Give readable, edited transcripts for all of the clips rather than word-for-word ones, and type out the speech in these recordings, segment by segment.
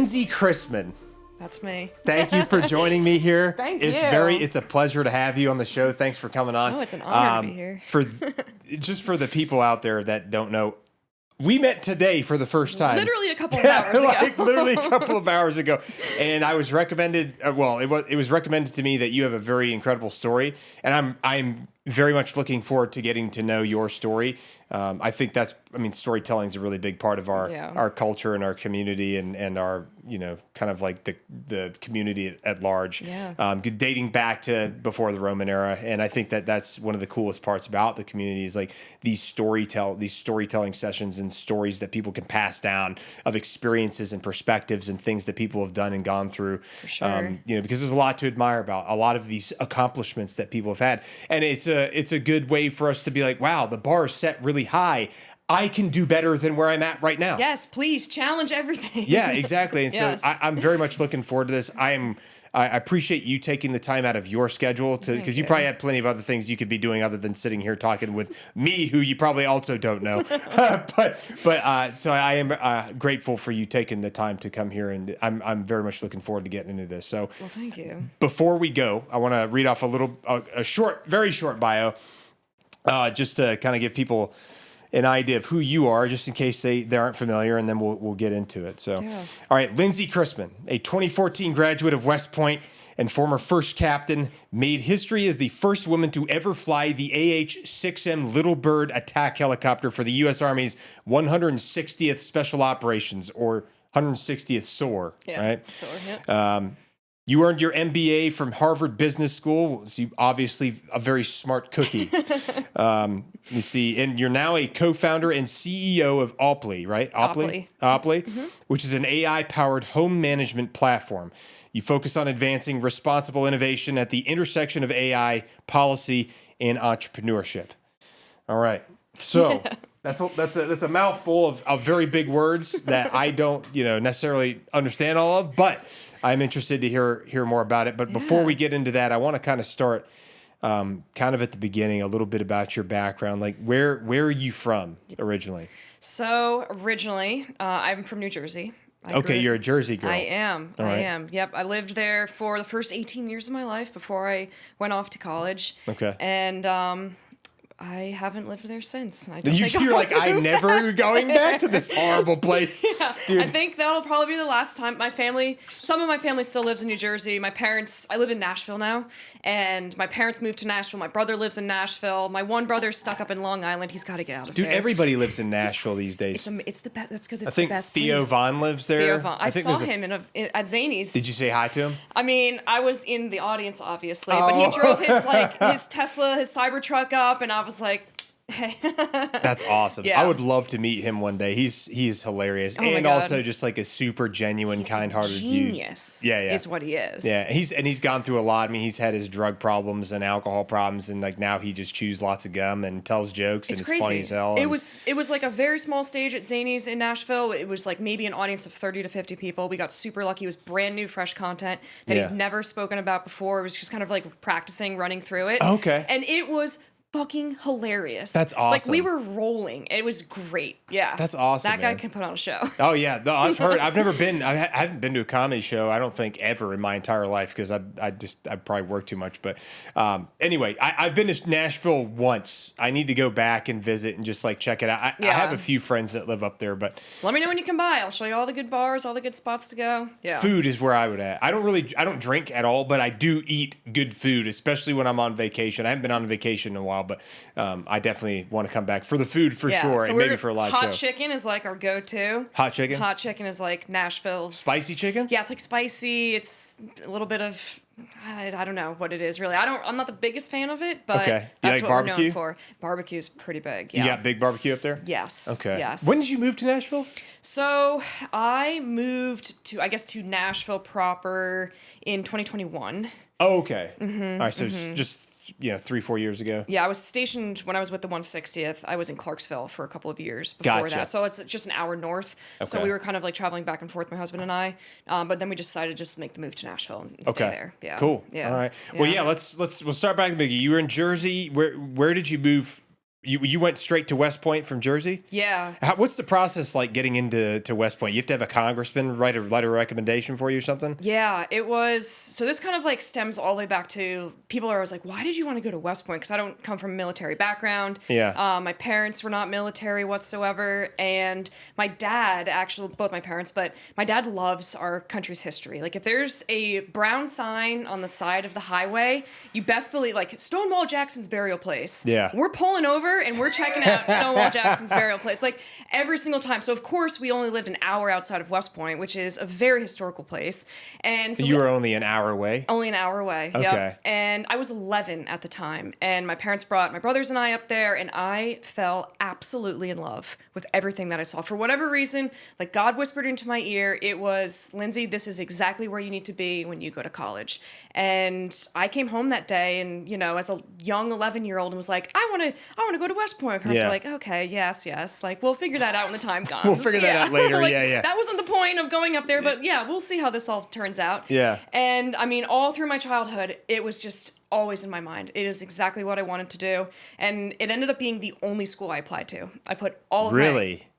Lindsey Chrismon. That's me. Thank you for joining me here. Thank you. It's a pleasure to have you on the show. Thanks for coming on. Oh, it's an honor to be here. Just for the people out there that don't know, we met today for the first time. Literally a couple of hours ago. Literally a couple of hours ago. And I was recommended, it was recommended to me that you have a very incredible story. And I'm very much looking forward to getting to know your story. I think storytelling is a really big part of our culture and our community and our, kind of like the community at large. Yeah. Dating back to before the Roman era. And I think that's one of the coolest parts about the community is like these storytelling sessions and stories that people can pass down of experiences and perspectives and things that people have done and gone through. For sure. Because there's a lot to admire about a lot of these accomplishments that people have had. And it's a good way for us to be like, wow, the bar is set really high. I can do better than where I'm at right now. Yes, please challenge everything. Yeah, exactly. And yes. so I'm very much looking forward to this. I appreciate you taking the time out of your schedule because you probably have plenty of other things you could be doing other than sitting here talking with me, who you probably also don't know. So I am grateful for you taking the time to come here, and I'm very much looking forward to getting into this. So, well, thank you. Before we go, I want to read off a very short bio, just to kind of give people an idea of who you are, just in case they aren't familiar, and then we'll get into it. So, All right, Lindsey Chrismon, a 2014 graduate of West Point and former first captain, made history as the first woman to ever fly the AH-6M Little Bird attack helicopter for the U.S. Army's 160th Special Operations, or 160th SOAR, right? SOAR, yeah. You earned your MBA from Harvard Business School. So you obviously a very smart cookie. You see, and you're now a co-founder and CEO of Opley, right? Opley, mm-hmm. Which is an AI-powered home management platform. You focus on advancing responsible innovation at the intersection of AI, policy, and entrepreneurship. All right, so that's a mouthful of very big words that I don't necessarily understand all of, but I'm interested to hear more about it. But before we get into that, I want to kind of start kind of at the beginning, a little bit about your background. Like, where are you from originally? So originally, I'm from New Jersey. Okay, you're a Jersey girl. I am. All right. I am. Yep. I lived there for the first 18 years of my life before I went off to college. Okay. And I haven't lived there since. You're like, I'm never going back to this horrible place. Yeah, dude. I think that'll probably be the last time. Some of my family still lives in New Jersey. I live in Nashville now, and my parents moved to Nashville. My brother lives in Nashville. My one brother's stuck up in Long Island. He's got to get out of there. Dude, everybody lives in Nashville these days. It's the best. That's because it's the best. I think Theo Von lives there. Theo Von. I saw him at Zany's. Did you say hi to him? I mean, I was in the audience, obviously, but he drove his Tesla, his Cybertruck up, and I was like, hey. That's awesome. Yeah. I would love to meet him one day. He's hilarious, and also just like a super genuine, kind-hearted genius. Dude. Yeah, is what he is. Yeah, he's gone through a lot. I mean, he's had his drug problems and alcohol problems, and like now he just chews lots of gum and tells jokes, and it's funny as hell. It was like a very small stage at Zany's in Nashville. It was like maybe an audience of 30 to 50 people. We got super lucky. It was brand new, fresh content that he's never spoken about before. It was just kind of like practicing, running through it. Okay, and it was fucking hilarious. That's awesome. Like, we were rolling. It was great. Yeah. That's awesome. That guy can put on a show. Oh yeah, no, I've heard. I've never been. I haven't been to a comedy show. I don't think ever in my entire life because I probably work too much. But anyway, I've been to Nashville once. I need to go back and visit and just like check it out. I have a few friends that live up there, but let me know when you come by. I'll show you all the good bars, all the good spots to go. Yeah. Food is where I would at. I don't drink at all, but I do eat good food, especially when I'm on vacation. I haven't been on vacation in a while, but I definitely want to come back for the food for sure, so and maybe for a live show. Hot chicken is like our go-to. Hot chicken? Hot chicken is like Nashville's. Spicy chicken? Yeah, it's like spicy. It's a little bit of, I don't know what it is really. I'm not the biggest fan of it, but that's like what barbecue? we're known for. Barbecue's pretty big. Yeah. You got big barbecue up there? Yes. Okay. Yes. When did you move to Nashville? So I moved to Nashville proper in 2021. Oh, okay. Mm-hmm, all right, so it's just 3-4 years ago. Yeah, I was stationed when I was with the 160th. I was in Clarksville for a couple of years before that. So it's just an hour north. Okay. So we were kind of like traveling back and forth, my husband and I. But then we decided just to make the move to Nashville and stay there. Yeah. Cool. Yeah. All right. Well, we'll start back at the beginning. You were in Jersey. Where did you move You went straight to West Point from Jersey? Yeah. What's the process like getting into West Point? You have to have a congressman write a letter of recommendation for you or something? Yeah, it was. So this kind of like stems all the way back to people are always like, why did you want to go to West Point? Because I don't come from a military background. Yeah. My parents were not military whatsoever. And my dad, actually, both my parents, but my dad loves our country's history. Like if there's a brown sign on the side of the highway, you best believe, like Stonewall Jackson's burial place. Yeah. We're pulling over and we're checking out Stonewall Jackson's burial place, like every single time. So of course we only lived an hour outside of West Point, which is a very historical place. And so you were only an hour away? Only an hour away. Okay. Yep. And I was 11 at the time, and my parents brought my brothers and I up there, and I fell absolutely in love with everything that I saw. For whatever reason, like God whispered into my ear, it was, Lindsey, this is exactly where you need to be when you go to college. And I came home that day, and as a young 11-year-old, and was like, I want to go to West Point. My parents were like, okay, yes, like we'll figure that out when the time comes. We'll figure that out later. Like, yeah. That wasn't the point of going up there, but yeah, we'll see how this all turns out. Yeah. And I mean, all through my childhood, it was just always in my mind. It is exactly what I wanted to do, and it ended up being the only school I applied to. I put all of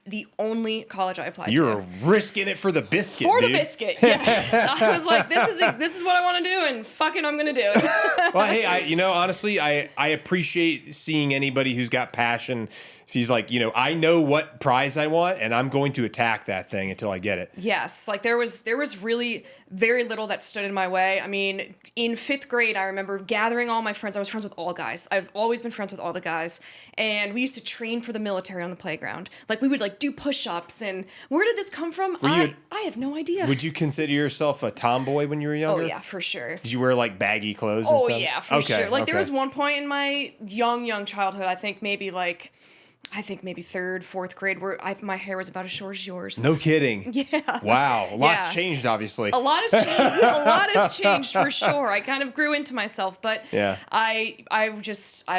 the only college I applied to. You're risking it for the biscuit, For dude. the biscuit, yes. I was like, this is what I want to do, and fucking I'm going to do it. Well, hey, honestly, I appreciate seeing anybody who's got passion. She's like, I know what prize I want, and I'm going to attack that thing until I get it. Yes, like there was really very little that stood in my way. I mean, in 5th grade, I remember gathering all my friends. I was friends with all guys. I've always been friends with all the guys, and we used to train for the military on the playground. Like we would like do push-ups, and where did this come from? I have no idea. Would you consider yourself a tomboy when you were younger? Oh yeah, for sure. Did you wear like baggy clothes and Oh stuff? yeah, for sure. Like there was one point in my young childhood, I think maybe 3rd, 4th grade, where my hair was about as short as yours. No kidding. Yeah. Wow. Lots changed, obviously. A lot has changed. A lot has changed for sure. I kind of grew into myself, but yeah. I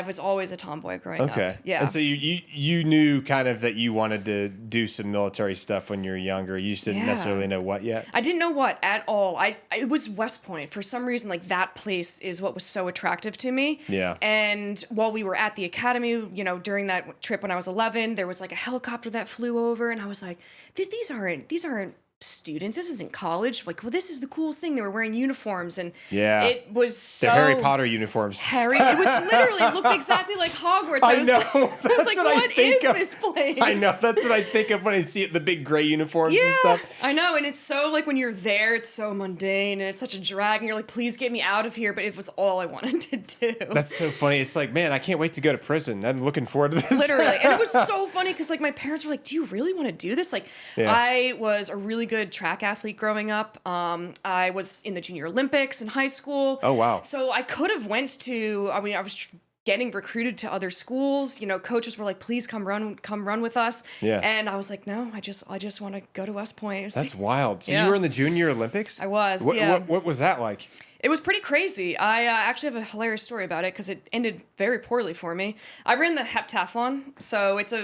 was always a tomboy growing up. Okay. Yeah. And so you knew kind of that you wanted to do some military stuff when you were younger. You just didn't necessarily know what yet. I didn't know what at all. It was West Point. For some reason, like that place is what was so attractive to me. Yeah. And while we were at the academy, during that trip when I was 11, there was like a helicopter that flew over, and I was like, these aren't students. This isn't college. Like, well, this is the coolest thing. They were wearing uniforms, and it was so... The Harry Potter uniforms. It was literally, it looked exactly like Hogwarts. I know. I was like, what is this place? I know. That's what I think of when I see it, the big gray uniforms and stuff. I know. And it's so, like, when you're there, it's so mundane, and it's such a drag, and you're like, please get me out of here. But it was all I wanted to do. That's so funny. It's like, man, I can't wait to go to prison. I'm looking forward to this. Literally. And it was so funny because, like, my parents were like, do you really want to do this? Like, I was a really good track athlete growing up. I was in the Junior Olympics in high school. Oh, wow. So I could have I was getting recruited to other schools. Coaches were like, please come run with us. Yeah. And I was like, no, I just want to go to West Point. That's wild. So you were in the Junior Olympics? I was, What was that like? It was pretty crazy. I actually have a hilarious story about it because it ended very poorly for me. I ran the heptathlon, so it's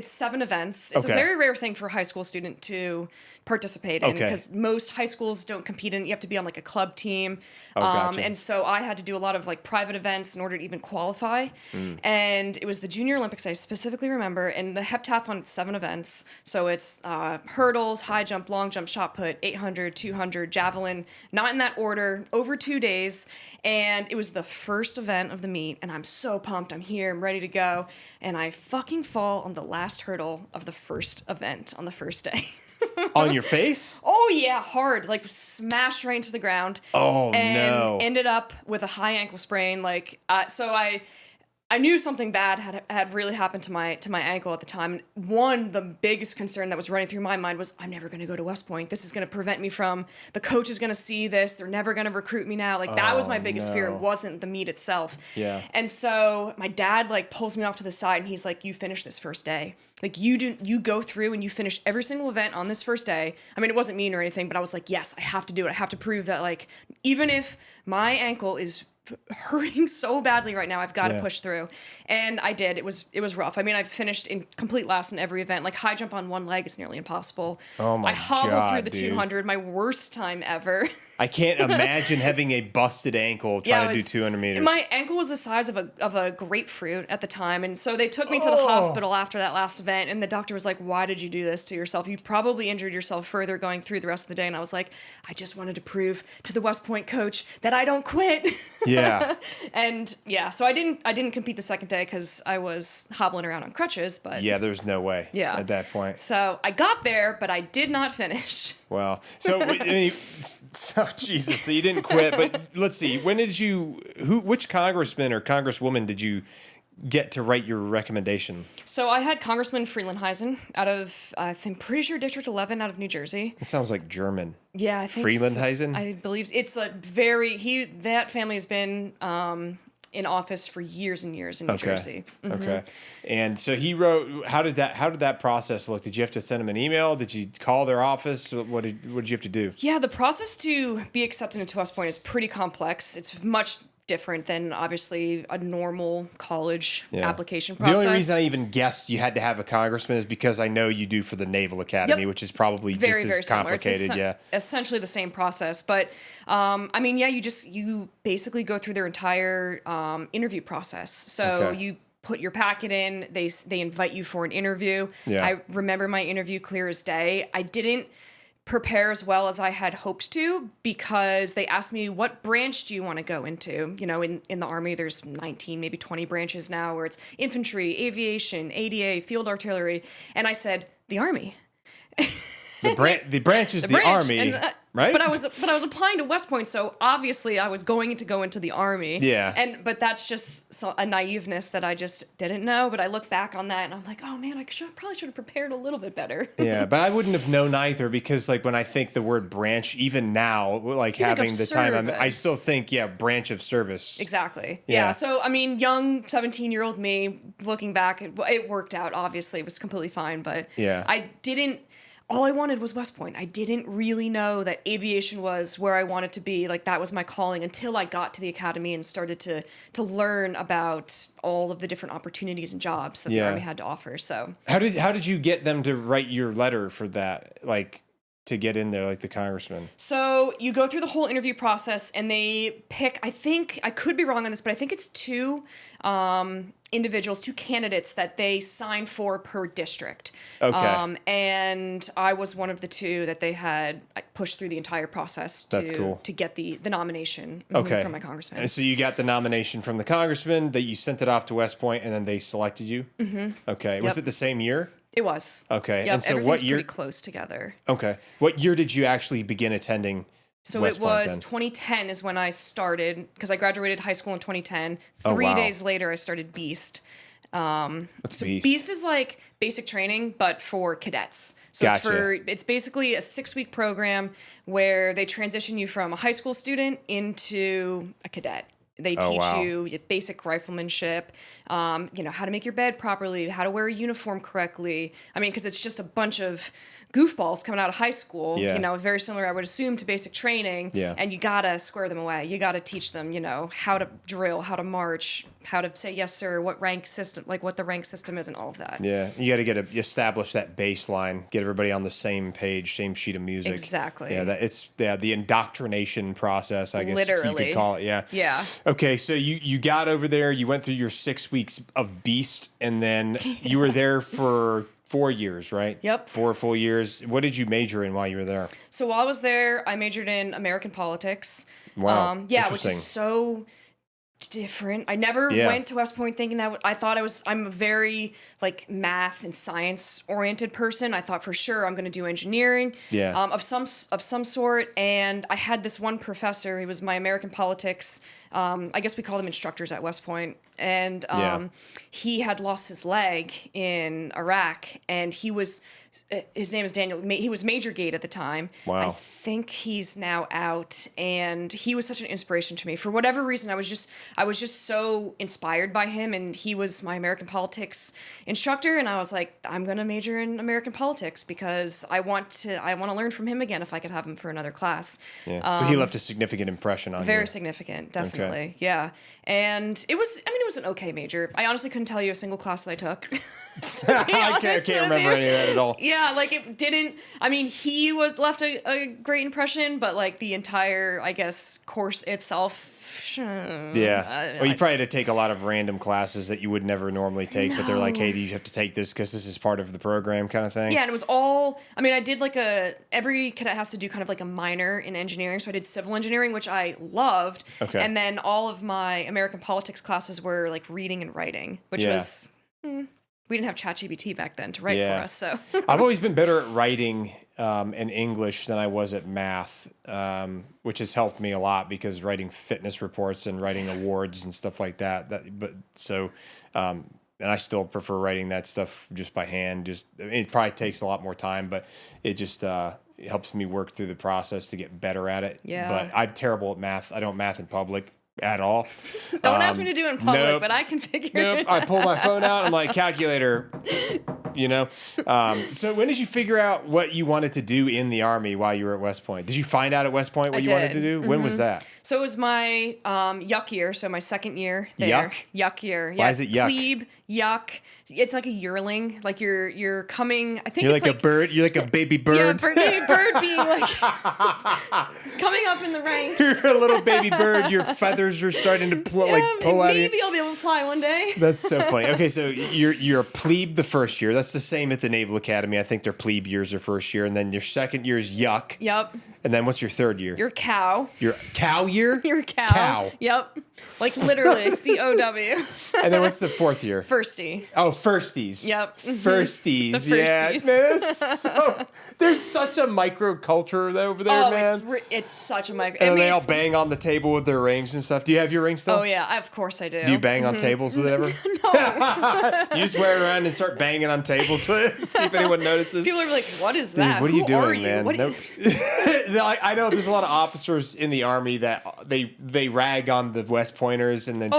7 events. It's a very rare thing for a high school student to participate in because most high schools don't compete in. You have to be on like a club team. Gotcha. And so I had to do a lot of like private events in order to even qualify. And it was the Junior Olympics I specifically remember. And the heptathlon, it's 7 events. So it's hurdles, high jump, long jump, shot put, 800, 200, javelin, not in that order, over 2 days. And it was the first event of the meet. And I'm so pumped. I'm here. I'm ready to go. And I fucking fall on the last hurdle of the first event on the first day. On your face? Oh yeah, hard. Like smashed right into the ground. Oh and no. Ended up with a high ankle sprain. So I knew something bad had really happened to my ankle at the time. The biggest concern that was running through my mind was, I'm never going to go to West Point. This is going to prevent me from, the coach is going to see this. They're never going to recruit me now. Like that was my biggest fear. It wasn't the meet itself. Yeah. And so my dad like pulls me off to the side and he's like, you finish this first day. Like you go through and you finish every single event on this first day. I mean, it wasn't mean or anything, but I was like, yes, I have to do it. I have to prove that like, even if my ankle is hurting so badly right now. I've got to push through. And I did. It was rough. I mean, I finished in complete last in every event. Like high jump on one leg is nearly impossible. Oh my God, I hobbled through the dude. 200, my worst time ever. I can't imagine having a busted ankle trying to do 200 meters. My ankle was the size of a grapefruit at the time. And so they took me to the hospital after that last event. And the doctor was like, why did you do this to yourself? You probably injured yourself further going through the rest of the day. And I was like, I just wanted to prove to the West Point coach that I don't quit. Yeah. And yeah, so I didn't compete the second day because I was hobbling around on crutches. But Yeah, there's no way at that point. So I got there, but I did not finish. Well, so, I mean, so Jesus, so you didn't quit, but let's see, when did which congressman or congresswoman did you get to write your recommendation? So I had Congressman Freelandheisen out of, I'm pretty sure District 11 out of New Jersey. It sounds like German. Yeah, I think Freelandheisen? I believe it's a that family has been in office for years and years in New Jersey. Mm-hmm. Okay. And so he wrote, how did that process look? Did you have to send him an email? Did you call their office? What did you have to do? Yeah, the process to be accepted into West Point is pretty complex. It's much different than obviously a normal college application process. The only reason I even guessed you had to have a congressman is because I know you do for the Naval Academy, which is probably very, just as complicated. It's essentially the same process. But I mean, you basically go through their entire interview process. So you put your packet in, they invite you for an interview. Yeah. I remember my interview clear as day. I didn't prepare as well as I had hoped to because they asked me, what branch do you want to go into? You know, in the Army, there's 19, maybe 20 branches now where it's infantry, aviation, ADA, field artillery. And I said, the Army. The branch is the Army, right? But I was applying to West Point, so obviously I was going to go into the Army. Yeah. But that's just a naiveness that I just didn't know. But I look back on that and I'm like, oh man, I probably should have prepared a little bit better. Yeah, but I wouldn't have known either because like when I think the word branch, even now, like having the time, I still think branch of service. Exactly. Yeah. So I mean, young 17-year-old me, looking back, it worked out. Obviously, it was completely fine. But all I wanted was West Point. I didn't really know that aviation was where I wanted to be. Like that was my calling until I got to the academy and started to learn about all of the different opportunities and jobs that the Army had to offer. So how did you get them to write your letter for that? Like to get in there, like the congressman? So you go through the whole interview process and they pick, I think, I could be wrong on this, but I think it's two individuals, two candidates that they sign for per district. Okay. And I was one of the two that they had pushed through the entire process to get the nomination from my congressman. And so you got the nomination from the congressman, that you sent it off to West Point, and then they selected you? Mm-hmm. Okay. Yep. Was it the same year? It was. Okay. Yep. And so what year? Pretty close together. Okay. What year did you actually begin attending So West it was Point, 2010 is when I started, because I graduated high school in 2010. 3 days later, I started Beast. What's Beast? Beast is like basic training, but for cadets. So Gotcha. it's basically a 6-week program where they transition you from a high school student into a cadet. They teach you basic riflemanship, how to make your bed properly, how to wear a uniform correctly. I mean, because it's just a bunch of goofballs coming out of high school, very similar, I would assume, to basic training. Yeah. And you got to square them away. You got to teach them, how to drill, how to march, how to say yes, sir, what the rank system is and all of that. Yeah. You got to establish that baseline, get everybody on the same page, same sheet of music. Exactly. Yeah. It's the indoctrination process, I guess you could call it. Yeah. Yeah. Okay. So you got over there, you went through your 6 weeks of Beast, and then you were there for 4 years, right? Yep. 4 full years. What did you major in while you were there? So while I was there, I majored in American politics. Wow. Which is so different. I never went to West Point thinking that. I'm a very math and science oriented person. I thought for sure I'm going to do engineering of some sort. And I had this one professor. He was my American politics. I guess we call them instructors at West Point. And he had lost his leg in Iraq, and he was his name is Daniel. He was Major Gate at the time. Wow. I think he's now out, and he was such an inspiration to me. For whatever reason, I was just so inspired by him, and he was my American politics instructor, and I was like, I'm gonna major in American politics because I want to learn from him again if I could have him for another class. Yeah. So he left a significant impression on you. Very significant, definitely. Okay. Yeah. And it was an okay major. I honestly couldn't tell you a single class that I took. I can't remember any of that at all. Yeah, like it didn't. I mean, he left a great impression, but like the entire, I guess, course itself. Yeah. Well, you probably had to take a lot of random classes that you would never normally take, but they're like, hey, you have to take this because this is part of the program, kind of thing. Yeah, and it was all. I mean, I did like every cadet has to do kind of like a minor in engineering, so I did civil engineering, which I loved. Okay. And then all of my American politics classes were like reading and writing, which was. We didn't have ChatGPT back then to write for us, so. I've always been better at writing in English than I was at math, which has helped me a lot because writing fitness reports and writing awards and stuff like that. And I still prefer writing that stuff just by hand. It probably takes a lot more time, but it just it helps me work through the process to get better at it. Yeah. But I'm terrible at math. I don't math in public at all. Don't ask me to do it in public, but I can figure it out. I pull my phone out. I'm like, calculator, you know? So when did you figure out what you wanted to do in the Army while you were at West Point? Did you find out at West Point what you wanted to do? Mm-hmm. When was that? So it was my yuck year, so my second year there. Yuck year. Yeah. Why is it yuck? Plebe, yuck. It's like a yearling. Like you're coming, I think you're it's like a bird. You're like a baby bird. Yeah, baby bird being like coming up in the ranks. You're a little baby bird. Your feathers are starting to pull out of you. Maybe I'll be able to fly one day. That's so funny. Okay, so you're a plebe the first year. That's the same at the Naval Academy. I think their plebe years are first year, and then your second year is yuck. Yep. And then what's your third year? Your cow. Your cow year? Your cow. Cow. Yep. Like literally COW. And then what's the fourth year? Firstie. Oh, firsties. Yep. Firsties. The firsties. Yeah. Man, there's such a microculture over there, man. It's such a micro. And they all bang on the table with their rings and stuff. Do you have your ring still? Oh yeah, of course I do. Do you bang on tables with it ever? No. You just wear it around and start banging on tables with it. See if anyone notices. People are like, "What is that? Dude, what are you doing, are you? man?" Nope. I know there's a lot of officers in the Army that they rag on the West Pointers, and then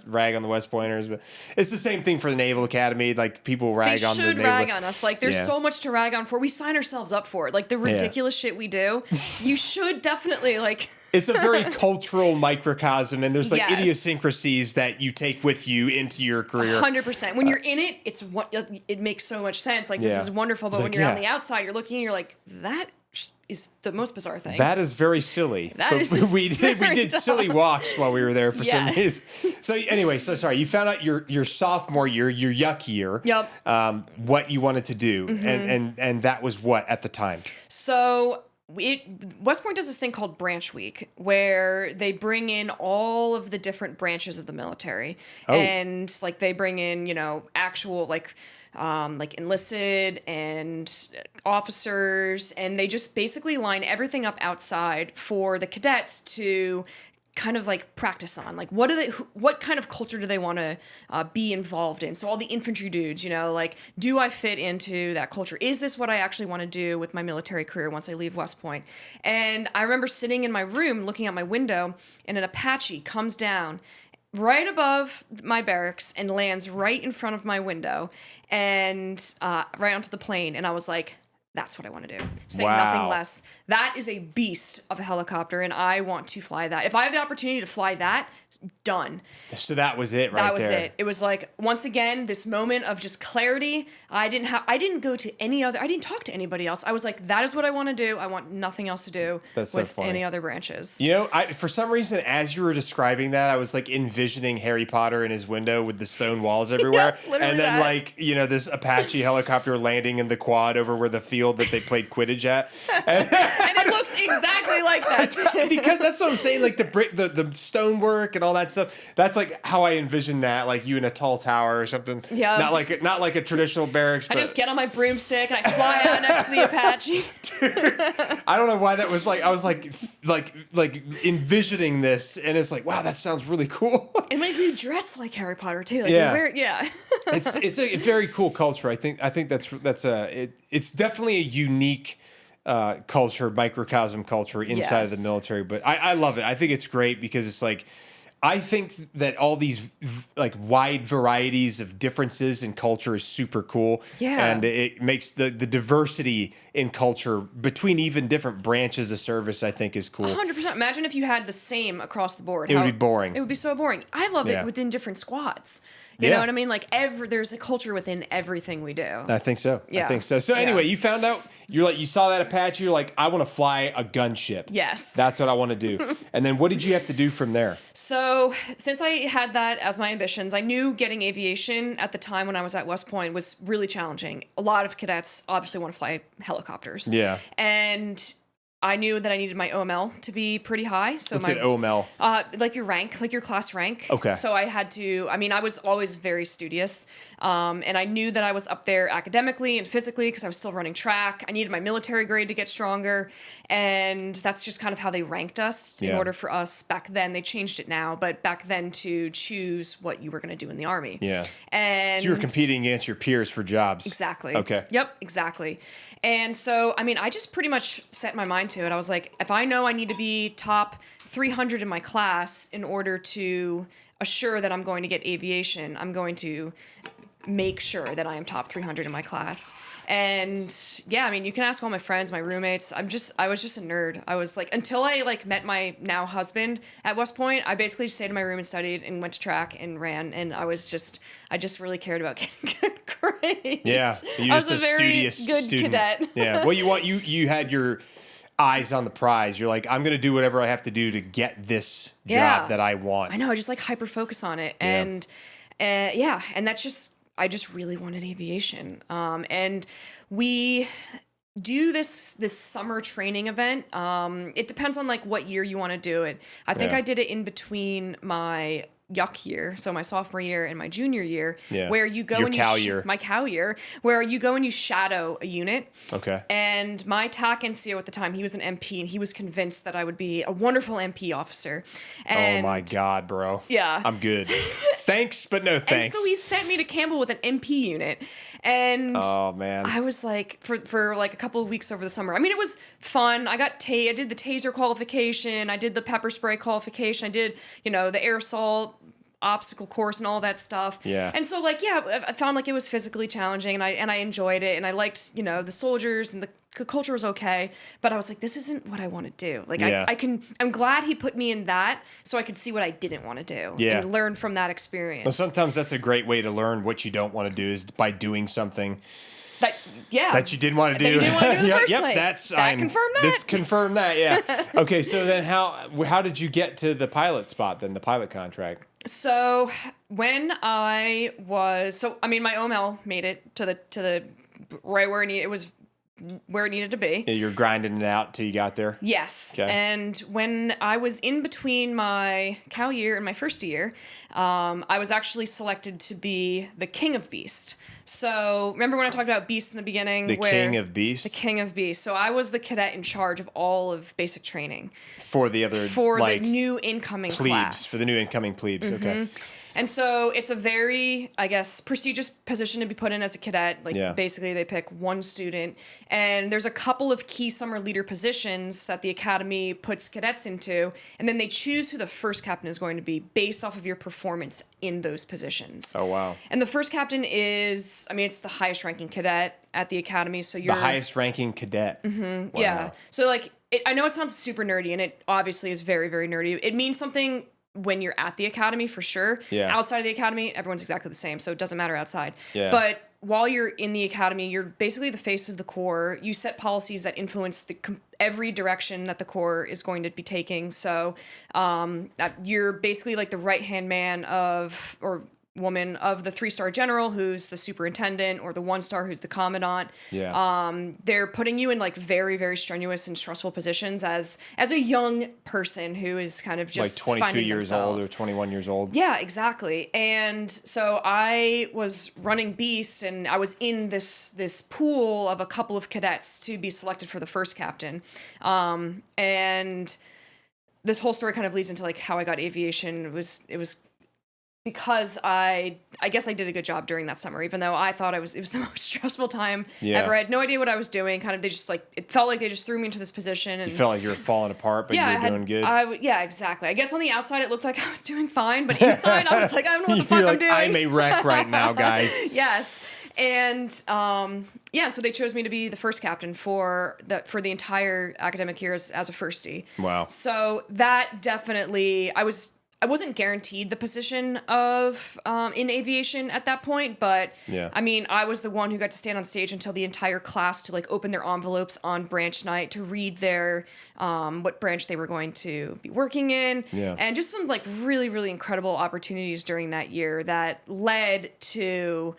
rag on the West Pointers. But it's the same thing for the Naval Academy. Like people rag on the Naval. They should rag on us. Like there's so much to rag on for. We sign ourselves up for it. Like the ridiculous shit we do. You should definitely like. It's a very cultural microcosm, and there's like idiosyncrasies that you take with you into your career. 100%. When you're in it, it makes so much sense. Like this is wonderful, but when you're on the outside, you're looking, and you're like, that is the most bizarre thing. That is very silly. We did silly walks while we were there for some reason. So anyway, sorry. You found out your sophomore year, your yuck year. Yep. What you wanted to do, and that was what at the time. So. West Point does this thing called Branch Week, where they bring in all of the different branches of the military, and like they bring in actual like enlisted and officers, and they just basically line everything up outside for the cadets to kind of like practice on. Like what kind of culture do they want to be involved in? So all the infantry dudes, like, do I fit into that culture? Is this what I actually want to do with my military career once I leave West Point? And I remember sitting in my room looking out my window, and an Apache comes down right above my barracks and lands right in front of my window and right onto the plane. And I was like, that's what I want to do. Say nothing less. That is a beast of a helicopter, and I want to fly that. If I have the opportunity to fly that, done. So that was it, right there. That was it. It was like, once again, this moment of just clarity. I didn't talk to anybody else. I was like, that is what I want to do. I want nothing else to do with any other branches. For some reason, as you were describing that, I was like envisioning Harry Potter in his window with the stone walls everywhere. Yes, and then this Apache helicopter landing in the quad over where the field that they played Quidditch at. And it looks exactly like that. Because that's what I'm saying, like the stonework and all that stuff. That's like how I envision that, like you in a tall tower or something. Yeah. Not like a traditional barracks. I just get on my broomstick and I fly out next to the Apache. Dude, I don't know why that was like. I was like envisioning this, and it's like, wow, that sounds really cool. And make you dress like Harry Potter too. Like It's a very cool culture. I think it's definitely a unique culture, microcosm culture inside of the military. But I love it. I think it's great because it's like, I think that all these like wide varieties of differences in culture is super cool. Yeah. And it makes the diversity in culture between even different branches of service, I think, is cool. 100%. Imagine if you had the same across the board. It would be boring. It would be so boring. I love it within different squads. You know what I mean? Like there's a culture within everything we do. I think so. Yeah. I think so. So anyway, you found out, you saw that Apache, you're like, I want to fly a gunship. Yes. That's what I want to do. And then what did you have to do from there? So since I had that as my ambitions, I knew getting aviation at the time when I was at West Point was really challenging. A lot of cadets obviously want to fly helicopters. Yeah. And I knew that I needed my OML to be pretty high. So What's an OML? Like your rank, like your class rank. Okay. So I had to, I was always very studious. And I knew that I was up there academically and physically because I was still running track. I needed my military grade to get stronger. And that's just kind of how they ranked us in order for us back then. They changed it now, but back then to choose what you were going to do in the Army. Yeah. And so you were competing against your peers for jobs. Exactly. Okay. Yep, exactly. And so, I just pretty much set my mind to it. I was like, if I know I need to be top 300 in my class in order to assure that I'm going to get aviation, I'm going to make sure that I am top 300 in my class. And yeah, you can ask all my friends, my roommates. I was just a nerd. I was like, until I met my now husband at West Point, I basically just stayed in my room and studied and went to track and ran. And I just really cared about getting good grades. Yeah. I was a very good cadet. Yeah. Well, you had your eyes on the prize. You're like, I'm going to do whatever I have to do to get this job that I want. I know. I just hyper focus on it. And and that's just, I just really wanted aviation. And we do this summer training event. It depends on what year you want to do it. I think I did it in between my yuck year, so my sophomore year and my junior year, where you go my cow year, where you go and you shadow a unit. Okay. And my TAC NCO at the time, he was an MP, and he was convinced that I would be a wonderful MP officer. And oh my God, bro. Yeah. I'm good. Thanks, but no thanks. And so he sent me to Campbell with an MP unit. And oh man, I was like, for a couple of weeks over the summer. It was fun. I did the taser qualification. I did the pepper spray qualification. I did, the aerosol obstacle course and all that stuff. Yeah. And so I found it was physically challenging, and I enjoyed it, and I liked, the soldiers, and the culture was okay, but I was like, this isn't what I want to do. I'm glad he put me in that so I could see what I didn't want to do and learn from that experience. Well, sometimes that's a great way to learn what you don't want to do is by doing something that you didn't want to do. That you didn't want to do in the first place. Confirmed that. This confirmed that, yeah. Okay, so then how did you get to the pilot spot then, the pilot contract? So when my OML made it to the right where it was where it needed to be. Yeah, you're grinding it out till you got there? Yes. Okay. And when I was in between my cow year and my first year, I was actually selected to be the King of Beast. So remember when I talked about Beast in the beginning? The King of Beast? The King of Beast. So I was the cadet in charge of all of basic training. For the other, the new incoming plebes, class. For the new incoming plebes, okay. And so it's a very, prestigious position to be put in as a cadet. Basically they pick one student. And there's a couple of key summer leader positions that the academy puts cadets into. And then they choose who the first captain is going to be based off of your performance in those positions. Oh, wow. And the first captain is, it's the highest ranking cadet at the academy. So you're the highest ranking cadet. Wow. Yeah. So I know it sounds super nerdy, and it obviously is very, very nerdy. It means something when you're at the academy, for sure. Yeah. Outside of the academy, everyone's exactly the same, so it doesn't matter outside. Yeah. But while you're in the academy, you're basically the face of the Corps. You set policies that influence every direction that the Corps is going to be taking. So you're basically the right-hand man or woman of the 3-star general who's the superintendent, or the 1-star who's the commandant. Yeah. They're putting you in very, very strenuous and stressful positions as a young person who is kind of just 22 years old or 21 years old. Yeah, exactly. And so I was running Beast, and I was in this pool of a couple of cadets to be selected for the first captain. And this whole story kind of leads into how I got aviation. It was because I guess I did a good job during that summer, even though I thought it was the most stressful time Yeah. ever. I had no idea what I was doing. Kind of, they just like, it felt like they just threw me into this position. And You felt like you were falling apart, but you were doing good. Yeah, exactly. I guess on the outside it looked like I was doing fine, but inside I was like, I don't know what the fuck I'm doing. I'm a wreck right now, guys. Yes. And so they chose me to be the first captain for the entire academic year as a firstie. Wow. So that definitely, I wasn't guaranteed the position of in aviation at that point, but yeah. I mean, I was the one who got to stand on stage and tell the entire class to like open their envelopes on branch night to read their what branch they were going to be working in, and just some like really, really incredible opportunities during that year that led to.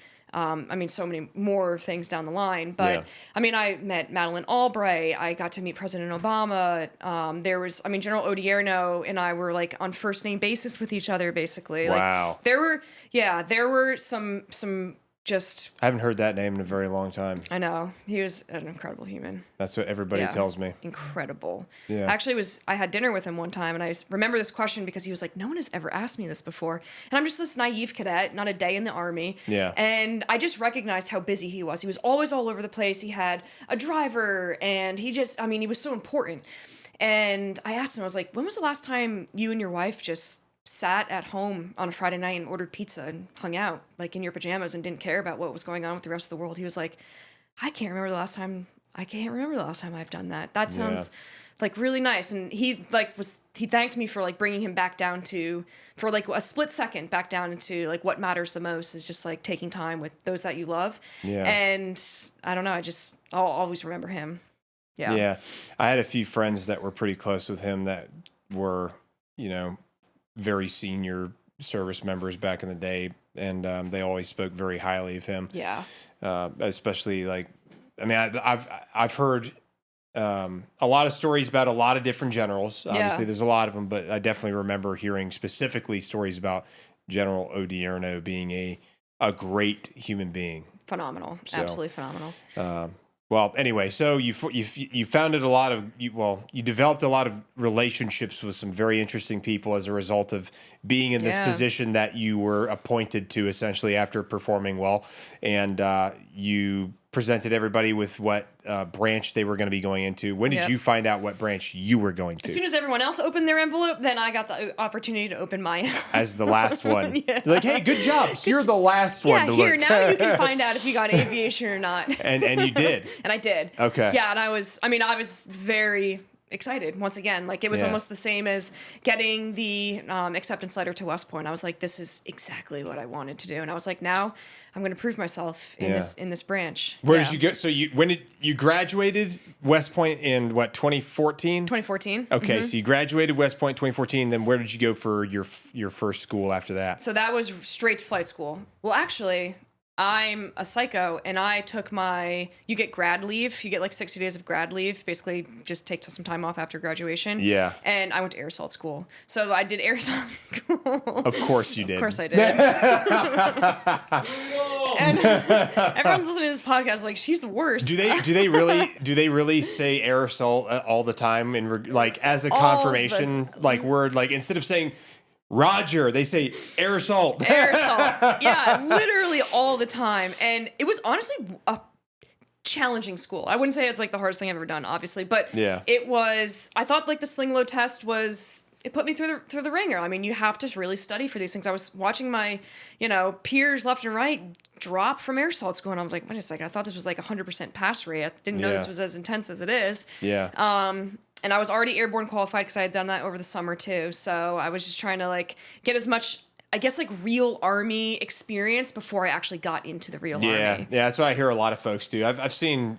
So many more things down the line, but I mean, I met Madeleine Albright. I got to meet President Obama. There was, General Odierno and I were like on first name basis with each other, basically. Wow. Like, there were some just. I haven't heard that name in a very long time. I know. He was an incredible human. That's what everybody tells me. Incredible. Yeah. Actually, I had dinner with him one time, and I remember this question because he was like, no one has ever asked me this before. And I'm just this naive cadet, not a day in the Army. Yeah. And I just recognized how busy he was. He was always all over the place. He had a driver, and he was so important. And I asked him, I was like, when was the last time you and your wife just sat at home on a Friday night and ordered pizza and hung out like in your pajamas and didn't care about what was going on with the rest of the world? He was like, I can't remember the last time I've done that. That sounds like really nice. And he thanked me for like bringing him back down for like a split second back down into like what matters the most is just like taking time with those that you love. Yeah. And I don't know, I'll always remember him. Yeah. Yeah. I had a few friends that were pretty close with him that were, very senior service members back in the day, and they always spoke very highly of him. Yeah. Especially I've heard a lot of stories about a lot of different generals. Obviously, there's a lot of them, but I definitely remember hearing specifically stories about General Odierno being a great human being. Phenomenal. So, absolutely phenomenal. Well, anyway, so you founded you developed a lot of relationships with some very interesting people as a result of being in this position that you were appointed to essentially after performing well, and you presented everybody with what branch they were going to be going into. When did you find out what branch you were going to? As soon as everyone else opened their envelope, then I got the opportunity to open mine. As the last one. They're like, hey, good job. You're the last one to look. Now you can find out if you got aviation or not. And you did. And I did. Okay. Yeah, and I was very excited once again. Like it was almost the same as getting the acceptance letter to West Point. I was like, this is exactly what I wanted to do. And I was like, now I'm going to prove myself in this branch. Where did you go? So when did you graduated West Point in what, 2014? 2014. Okay, so you graduated West Point 2014. Then where did you go for your first school after that? So that was straight to flight school. Well, actually, I'm a psycho, and I took you get grad leave. You get like 60 days of grad leave. Basically, just take some time off after graduation. Yeah. And I went to air assault school. So I did air assault school. Of course you did. Of course I did. And everyone's listening to this podcast like, she's the worst. Do they really say air assault all the time like as a confirmation word, like instead of saying Roger, they say air assault. Air assault. Yeah, literally all the time. And it was honestly a challenging school. I wouldn't say it's like the hardest thing I've ever done, obviously, but it was, I thought like the sling load test it put me through the ringer. I mean, you have to really study for these things. I was watching my, peers left and right drop from air assault school, and I was like, wait a second, I thought this was like 100% pass rate. I didn't know this was as intense as it is. Yeah. And I was already airborne qualified because I had done that over the summer too. So I was just trying to like get as much, I guess, like real Army experience before I actually got into the real Army. Yeah, that's what I hear a lot of folks do. I've seen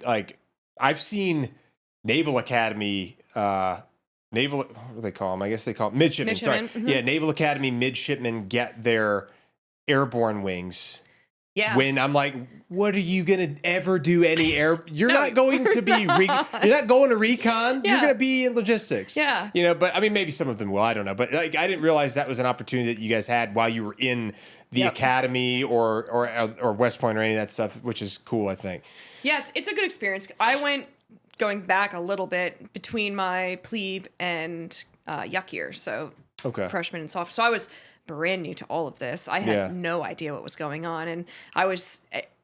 Naval Academy, what do they call them? I guess they call them midshipmen. Sorry. Mm-hmm. Yeah, Naval Academy midshipmen get their airborne wings. Yeah. When I'm like, what are you gonna ever do any air? You're not going to be. You're not going to recon. Yeah. You're gonna be in logistics. Yeah. But I mean, maybe some of them will. I don't know. But like, I didn't realize that was an opportunity that you guys had while you were in the academy or West Point or any of that stuff, which is cool. I think. Yeah, it's a good experience. I went going back a little bit between my plebe and yuck year, so freshman and sophomore. So I was brand new to all of this. I had no idea what was going on. And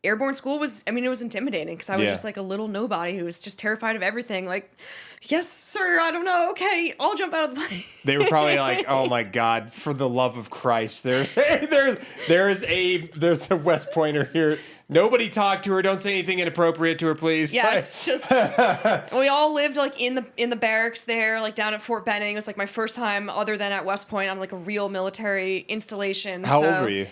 airborne school was, it was intimidating because I was just like a little nobody who was just terrified of everything. Like, yes, sir, I don't know. Okay, I'll jump out of the plane. They were probably like, oh my God, for the love of Christ, there's a West Pointer here. Nobody talk to her. Don't say anything inappropriate to her, please. Yes, we all lived like in the barracks there, like down at Fort Benning. It was like my first time other than at West Point on like a real military installation. How old were you?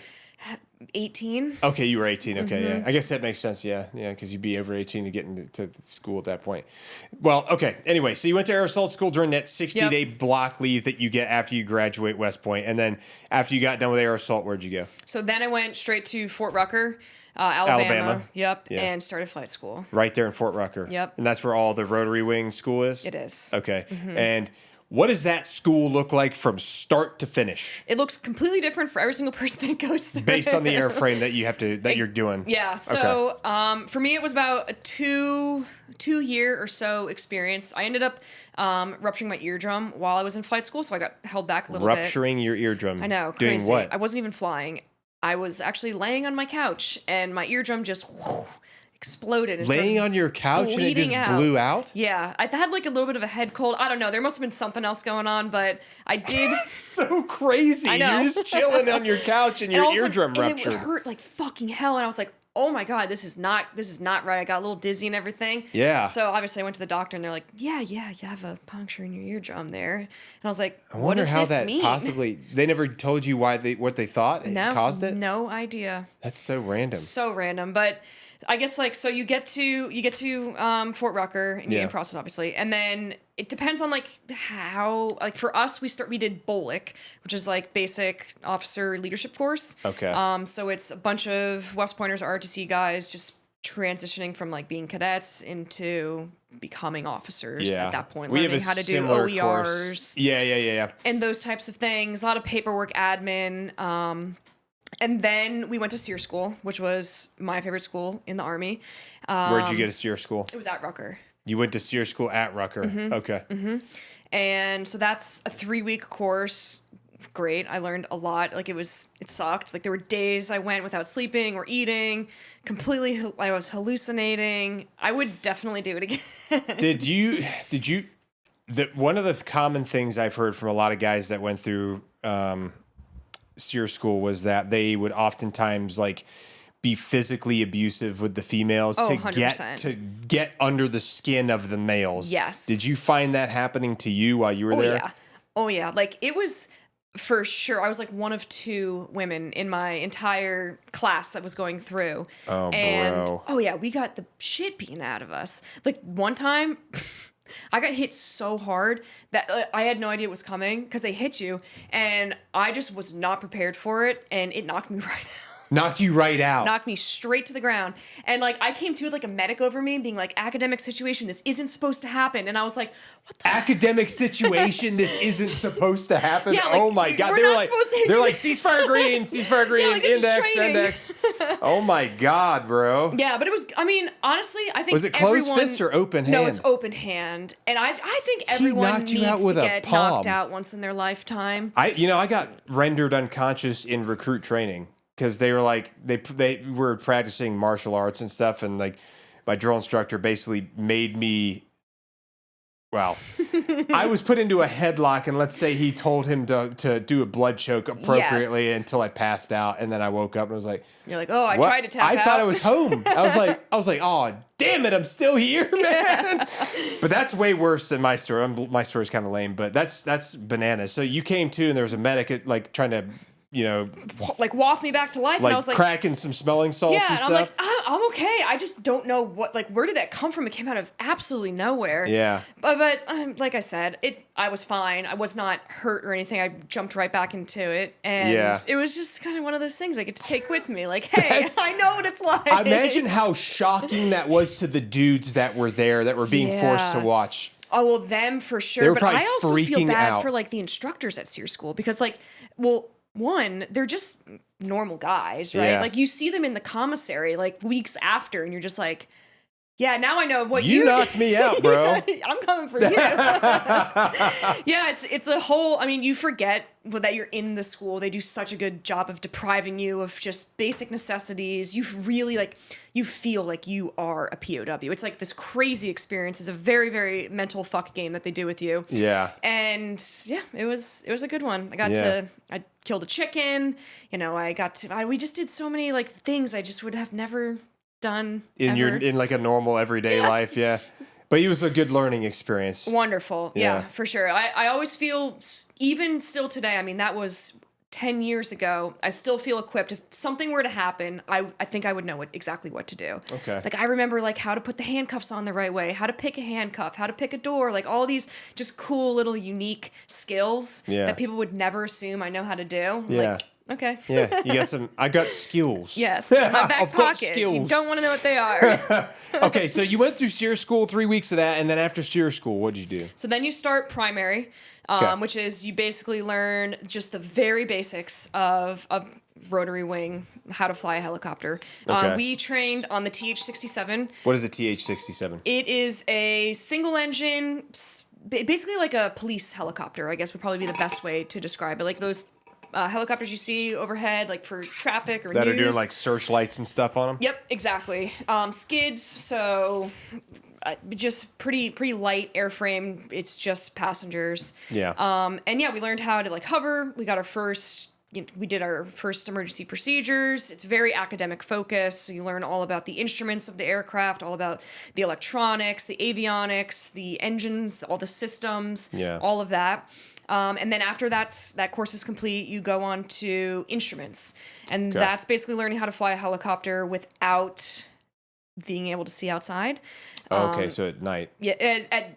18. Okay, you were 18. Okay, yeah. I guess that makes sense. Yeah, because you'd be over 18 to get into school at that point. Well, okay. Anyway, so you went to air assault school during that 60-day block leave that you get after you graduate West Point. And then after you got done with air assault, where'd you go? So then I went straight to Fort Rucker. Alabama. Yep. Yeah. And started flight school. Right there in Fort Rucker. Yep. And that's where all the rotary wing school is? It is. Okay. And what does that school look like from start to finish? It looks completely different for every single person that goes through. Based on the airframe that you're doing. Yeah. So for me, it was about a two-year or so experience. I ended up rupturing my eardrum while I was in flight school, so I got held back a little bit. Rupturing your eardrum? I know. Doing crazy. what? I wasn't even flying. I was actually laying on my couch, and my eardrum just exploded. And laying on your couch and it just blew out? Yeah. I had like a little bit of a head cold. I don't know. There must have been something else going on, but I did. That's so crazy. I know. You're just chilling on your couch and your eardrum ruptured. And it hurt like fucking hell. And I was like, oh my God, this is not right. I got a little dizzy and everything. Yeah. So obviously I went to the doctor and they're like, yeah, you have a puncture in your eardrum there. And I was like, what does this mean? Possibly, they never told you what they thought caused it? No idea. That's so random. So random. But I guess like, so you get to Fort Rucker and you get in process obviously. And then it depends on like how, like for us, we did BOLIC, which is like basic officer leadership course. Okay. So it's a bunch of West Pointers, ROTC guys just transitioning from like being cadets into becoming officers at that point, learning how to do OERs. Course. Yeah. And those types of things, a lot of paperwork, admin. And then we went to SEER school, which was my favorite school in the Army. Where'd you get to SEER school? It was at Rucker. You went to SEER school at Rucker. Okay. And so that's a 3-week course. Great. I learned a lot. Like it sucked. Like there were days I went without sleeping or eating. I was hallucinating. I would definitely do it again. Did you, one of the common things I've heard from a lot of guys that went through, SEER school was that they would oftentimes like be physically abusive with the females to 100%. get under the skin of the males. Yes. Did you find that happening to you while you were there? Oh yeah. Like it was for sure. I was like one of 2 women in my entire class that was going through. Oh, bro. Oh yeah, we got the shit beaten out of us. Like one time I got hit so hard that I had no idea it was coming because they hit you, and I just was not prepared for it, and it knocked me right out. Knocked you right out. Knocked me straight to the ground. And like I came to with like a medic over me being like, academic situation, this isn't supposed to happen. And I was like, what the academic situation, this isn't supposed to happen? Yeah, like, oh my God. They're like ceasefire green, like, index. Oh my God, bro. Yeah, but it was, honestly, I think was it closed fist or open hand? No, it's open hand. And I think everyone needs to get knocked out once in their lifetime. I got rendered unconscious in recruit training. Because they were like they were practicing martial arts and stuff, and like my drill instructor basically made me. Well, I was put into a headlock, and let's say he told him to do a blood choke appropriately until I passed out, and then I woke up and was like, "You're like, oh, I tried to tap out. I thought I was home. I was like, oh, damn it, I'm still here, man." But that's way worse than my story. My story's kind of lame, but that's bananas. So you came to, and there was a medic like trying to. Like waft me back to life, and I was like cracking some smelling salts and stuff. I'm like, I'm okay. I just don't know where did that come from? It came out of absolutely nowhere. Yeah. But like I said, I was fine. I was not hurt or anything. I jumped right back into it, and it was just kind of one of those things I get to take with me. Like, hey, I know what it's like. Imagine how shocking that was to the dudes that were there that were being forced to watch. Oh well, them for sure. But I also feel bad for like the instructors at SEER school because one, they're just normal guys, right? Yeah. Like you see them in the commissary like weeks after, and you're just like, Yeah, now I know what you knocked me out, bro. I'm coming for you. Yeah, it's a whole, I mean, you forget that you're in the school. They do such a good job of depriving you of just basic necessities. You really you feel like you are a POW. It's like this crazy experience. It's a very, very mental fuck game that they do with you. Yeah. And yeah, it was a good one. I killed a chicken. You know, we just did so many like things I just would have never done in like a normal everyday life. Yeah. But it was a good learning experience. Wonderful. Yeah, for sure. I always feel, even still today, I mean, that was 10 years ago, I still feel equipped. If something were to happen, I think I would know exactly what to do. Okay. Like, I remember, like, how to put the handcuffs on the right way, how to pick a handcuff, how to pick a door, like, all these just cool little unique skills that people would never assume I know how to do. Yeah. Like, okay. Yeah, you got some. I got skills. Yes, in my back I've got pocket. skills. You don't want to know what they are. Okay, so you went through SEER school, 3 weeks of that, and then after SEER school, what did you do? So then you start primary, which is you basically learn just the very basics of rotary wing, how to fly a helicopter. Okay. We trained on the TH-67. What is a TH-67? It is a single engine, basically like a police helicopter, I guess would probably be the best way to describe it. Like those helicopters you see overhead, like for traffic or that news. are doing like searchlights and stuff on them. Yep, exactly. Skids, so just pretty light airframe. It's just passengers. Yeah. And yeah, we learned how to like hover. We got our first. We did our first emergency procedures. It's very academic focused. So you learn all about the instruments of the aircraft, all about the electronics, the avionics, the engines, all the systems, all of that. And then after that course is complete, you go on to instruments. And that's basically learning how to fly a helicopter without being able to see outside. Okay, so at night. Yeah,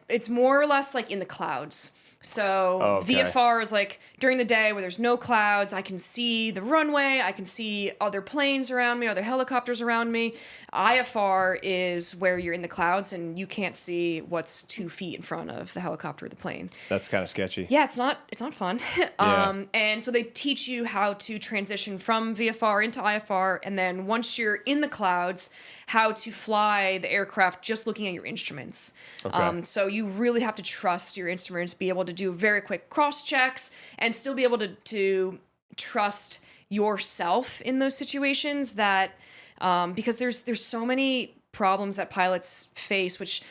it's more or less like in the clouds. So VFR is like during the day where there's no clouds, I can see the runway, I can see other planes around me, other helicopters around me. IFR is where you're in the clouds and you can't see what's 2 feet in front of the helicopter or the plane. That's kind of sketchy. Yeah, it's not fun. And so they teach you how to transition from VFR into IFR, and then once you're in the clouds, how to fly the aircraft just looking at your instruments. Okay. So you really have to trust your instruments, be able to do very quick cross checks, and still be able to trust yourself in those situations. That because there's so many problems that pilots face, which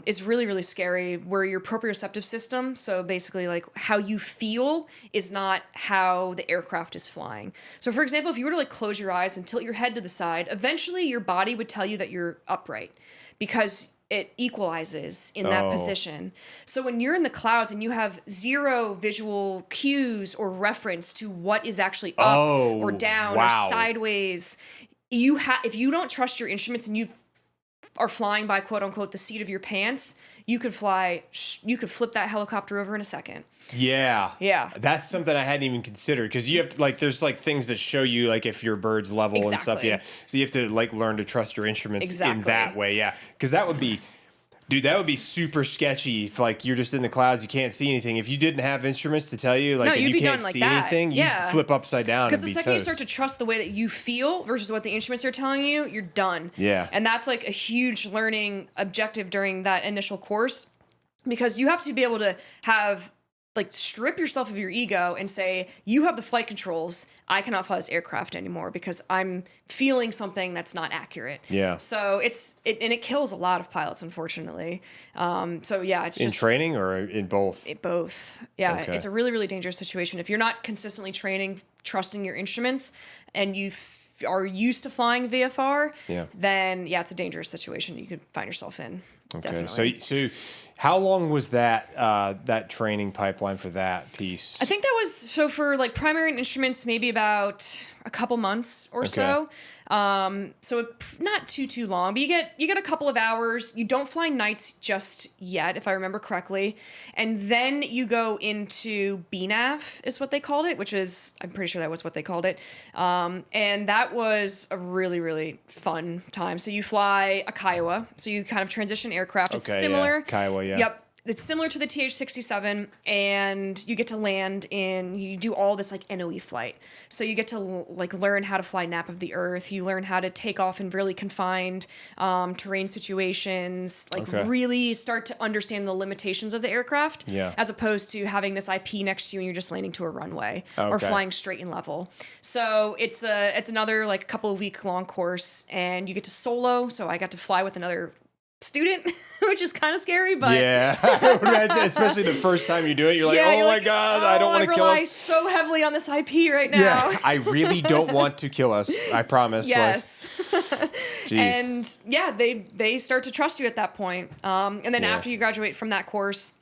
is really, really scary, where your proprioceptive system, so basically like how you feel, is not how the aircraft is flying. So for example, if you were to like close your eyes and tilt your head to the side, eventually your body would tell you that you're upright because it equalizes in that position. So when you're in the clouds and you have zero visual cues or reference to what is actually up or down or sideways, if you don't trust your instruments and you are flying by quote unquote the seat of your pants, you could flip that helicopter over in a second. Yeah. That's something I hadn't even considered, because you have to like, there's like things that show you like if your bird's level and stuff. Yeah. So you have to like learn to trust your instruments in that way. Yeah. Because that would be super sketchy if like you're just in the clouds, you can't see anything. If you didn't have instruments to tell you, like, and you can't see anything, you flip upside down. Because the second you start to trust the way that you feel versus what the instruments are telling you, you're done. Yeah. And that's like a huge learning objective during that initial course, because you have to be able to have like strip yourself of your ego and say, you have the flight controls, I cannot fly this aircraft anymore because I'm feeling something that's not accurate. Yeah. So it kills a lot of pilots, unfortunately. So yeah, it's in just training or in both. Both. Yeah. Okay. It's a really, really dangerous situation. If you're not consistently training, trusting your instruments, and you are used to flying VFR, then it's a dangerous situation you could find yourself in. Okay. Definitely. So how long was that training pipeline for that piece? I think that was, so for like primary instruments, maybe about a couple months or so. So not too long, but you get a couple of hours. You don't fly nights just yet, if I remember correctly. And then you go into BNAV is what they called it, which is, I'm pretty sure that was what they called it. And that was a really, really fun time. So you fly a Kiowa. So you kind of transition aircraft. It's similar. Kiowa, yeah. Yep. it's similar to the TH-67, and you get to land you do all this like NOE flight. So you get to like learn how to fly nap of the earth. You learn how to take off in really confined terrain situations, like really start to understand the limitations of the aircraft, as opposed to having this IP next to you and you're just landing to a runway or flying straight and level. So it's another like a couple of week long course, and you get to solo. So I got to fly with another student, which is kind of scary, but especially the first time you do it, you're like, oh my god, I don't want to kill us. I rely so heavily on this IP right now. Yeah, I really don't want to kill us. I promise. Yes. And they start to trust you at that point. And then after you graduate from that course,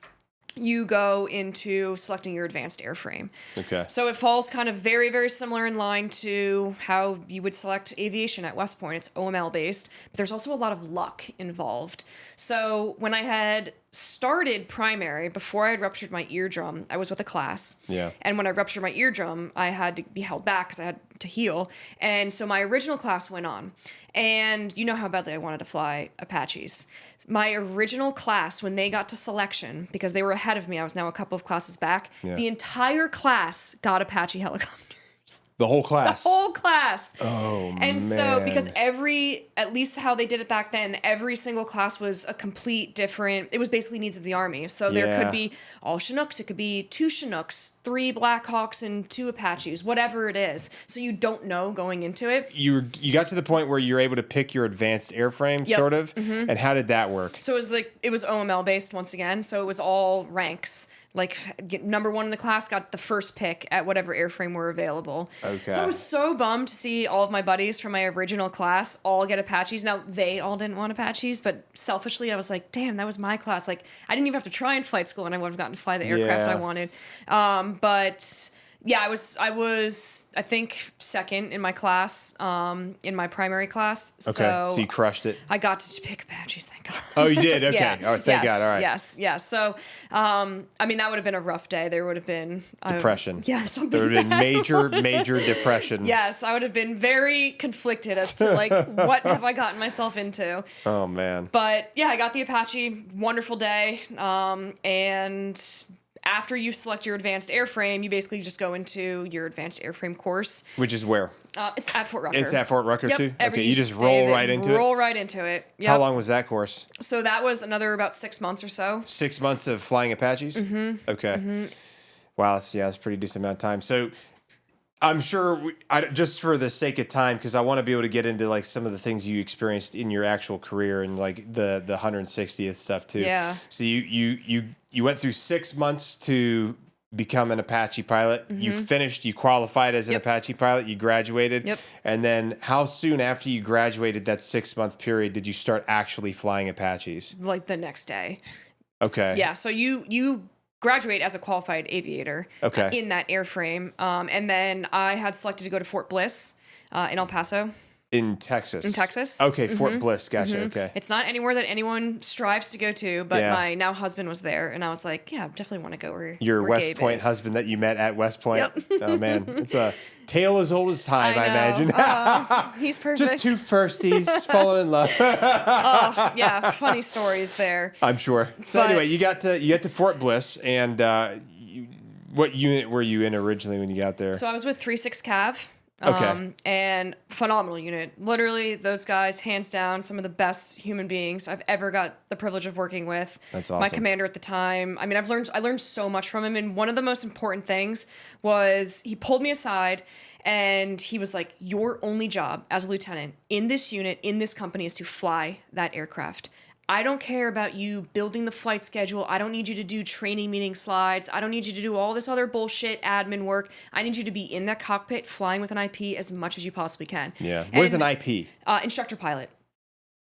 you go into selecting your advanced airframe. Okay. So it falls kind of very, very similar in line to how you would select aviation at West Point. It's OML based, but there's also a lot of luck involved. So when I had started primary, before I had ruptured my eardrum, I was with a class. Yeah. And when I ruptured my eardrum, I had to be held back because I had to heal. And so my original class went on. And you know how badly I wanted to fly Apaches. My original class, when they got to selection, because they were ahead of me, I was now a couple of classes back, the entire class got Apache helicopters. The whole class? The whole class. Oh, man. And so, because at least how they did it back then, every single class was a complete different, it was basically needs of the Army. So there could be all Chinooks, it could be 2 Chinooks, 3 Blackhawks, and 2 Apaches, whatever it is. So you don't know going into it. You got to the point where you're able to pick your advanced airframe, sort of? Mm-hmm. And how did that work? So it was OML based once again, so it was all ranks. Like number 1 in the class got the first pick at whatever airframe were available. Okay. So I was so bummed to see all of my buddies from my original class all get Apaches. Now they all didn't want Apaches, but selfishly I was like, damn, that was my class. Like I didn't even have to try in flight school and I would have gotten to fly the aircraft I wanted. But yeah, I was I think second in my class, in my primary class. Okay, so you crushed it. I got to pick Apaches, thank God. Oh, you did? Okay. Yeah. Oh, thank God. All right. Yes. So, I mean, that would have been a rough day. There would have been depression. Something. There would have been major depression. Yes, I would have been very conflicted as to like what have I gotten myself into. Oh man. But yeah, I got the Apache. Wonderful day. And after you select your advanced airframe, you basically just go into your advanced airframe course. Which is where? It's at Fort Rucker. It's at Fort Rucker too? Okay, you just roll right into it? Roll right into it. Yep. How long was that course? So that was another about 6 months or so. 6 months of flying Apaches? Mm-hmm. Okay. Mm-hmm. Wow, that's a pretty decent amount of time. So I'm sure, just for the sake of time, because I want to be able to get into like some of the things you experienced in your actual career and like the 160th stuff too. Yeah. So you went through 6 months to become an Apache pilot. Mm-hmm. You qualified as an Apache pilot. You graduated. Yep. And then how soon after you graduated that 6 month period did you start actually flying Apaches? Like the next day. Okay. Yeah. So you graduate as a qualified aviator in that airframe. And then I had selected to go to Fort Bliss in El Paso. In Texas. Mm-hmm. Okay, Fort Bliss. Gotcha. Mm-hmm. Okay. It's not anywhere that anyone strives to go to, but my now husband was there, and I was like, yeah, I definitely want to go where your where West Gabe Point is. husband that you met at West Point. Yep. Oh man, it's a tale as old as time, I imagine. He's perfect. Just 2 firsties falling in love. Yeah, funny stories there. I'm sure. So anyway, you got to Fort Bliss, and what unit were you in originally when you got there? So I was with 36 Cav. Okay. And phenomenal unit. Literally, those guys, hands down, some of the best human beings I've ever got the privilege of working with. That's awesome. My commander at the time. I mean, I learned so much from him, and one of the most important things was he pulled me aside and he was like, your only job as a lieutenant in this unit, in this company, is to fly that aircraft. I don't care about you building the flight schedule. I don't need you to do training meeting slides. I don't need you to do all this other bullshit admin work. I need you to be in that cockpit flying with an IP as much as you possibly can. Yeah. What is an IP? Instructor pilot.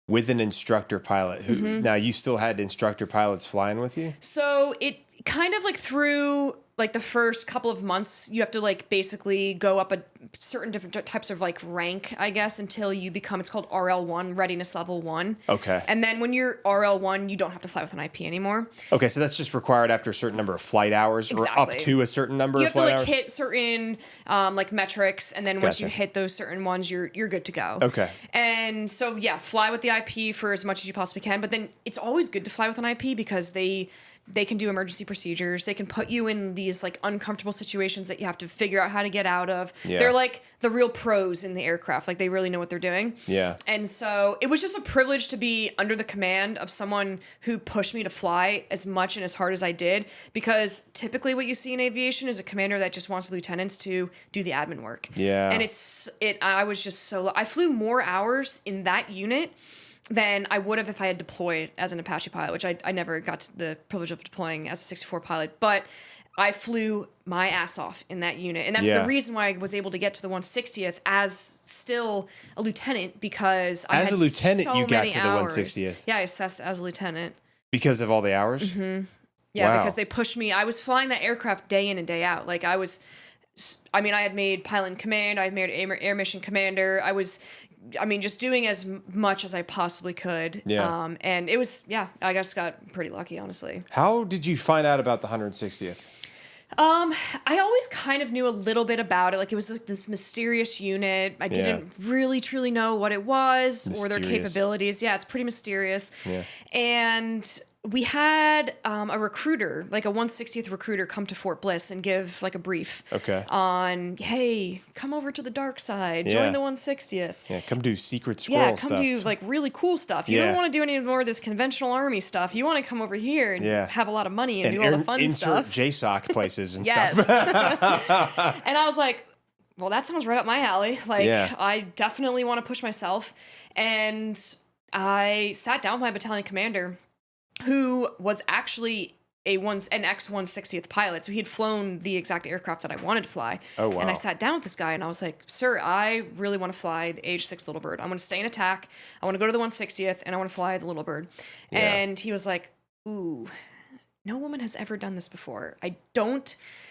With an instructor pilot. Who now you still had instructor pilots flying with you? So it kind of like through like the first couple of months, you have to like basically go up a certain different types of like rank, I guess, until you become, it's called RL1, readiness level 1. Okay. And then when you're RL1, you don't have to fly with an IP anymore. Okay, so that's just required after a certain number of flight hours or up to a certain number of flight hours? You have to like hit certain like metrics, and then once you hit those certain ones, you're good to go. Okay. And so yeah, fly with the IP for as much as you possibly can, but then it's always good to fly with an IP because they They can do emergency procedures. They can put you in these like uncomfortable situations that you have to figure out how to get out of. Yeah. They're like the real pros in the aircraft. Like they really know what they're doing. Yeah. And so it was just a privilege to be under the command of someone who pushed me to fly as much and as hard as I did, because typically what you see in aviation is a commander that just wants lieutenants to do the admin work. Yeah. And I was just I flew more hours in that unit than I would have if I had deployed as an Apache pilot, which I never got to the privilege of deploying as a 64 pilot, but I flew my ass off in that unit. And that's the reason why I was able to get to the 160th as still a lieutenant, because I had as a lieutenant, so you got many to the hours. 160th. Yeah, I assessed as a lieutenant. Because of all the hours? Mm-hmm. Yeah, Wow. because they pushed me. I was flying that aircraft day in and day out. Like I had made pilot in command. I had made air mission commander. Just doing as much as I possibly could. Yeah. And it was, I just got pretty lucky, honestly. How did you find out about the 160th? I always kind of knew a little bit about it. Like it was like this mysterious unit. I didn't really truly know what it was or their capabilities. Yeah, it's pretty mysterious. Yeah. And we had a recruiter, like a 160th recruiter, come to Fort Bliss and give like a brief on, hey, come over to the dark side, join the 160th. Yeah, come do secret squirrel stuff. Yeah, come do like really cool stuff. You don't want to do any more of this conventional army stuff. You want to come over here and have a lot of money and do all the fun stuff. Insert JSOC places and yes. stuff. And I was like, well, that sounds right up my alley. Like, I definitely want to push myself. And I sat down with my battalion commander, who was actually an X-160th pilot. So he had flown the exact aircraft that I wanted to fly. Oh, wow. And I sat down with this guy and I was like, sir, I really want to fly the AH-6 Little Bird. I want to stay in attack. I want to go to the 160th and I want to fly the Little Bird. Yeah. And he was like, ooh, no woman has ever done this before.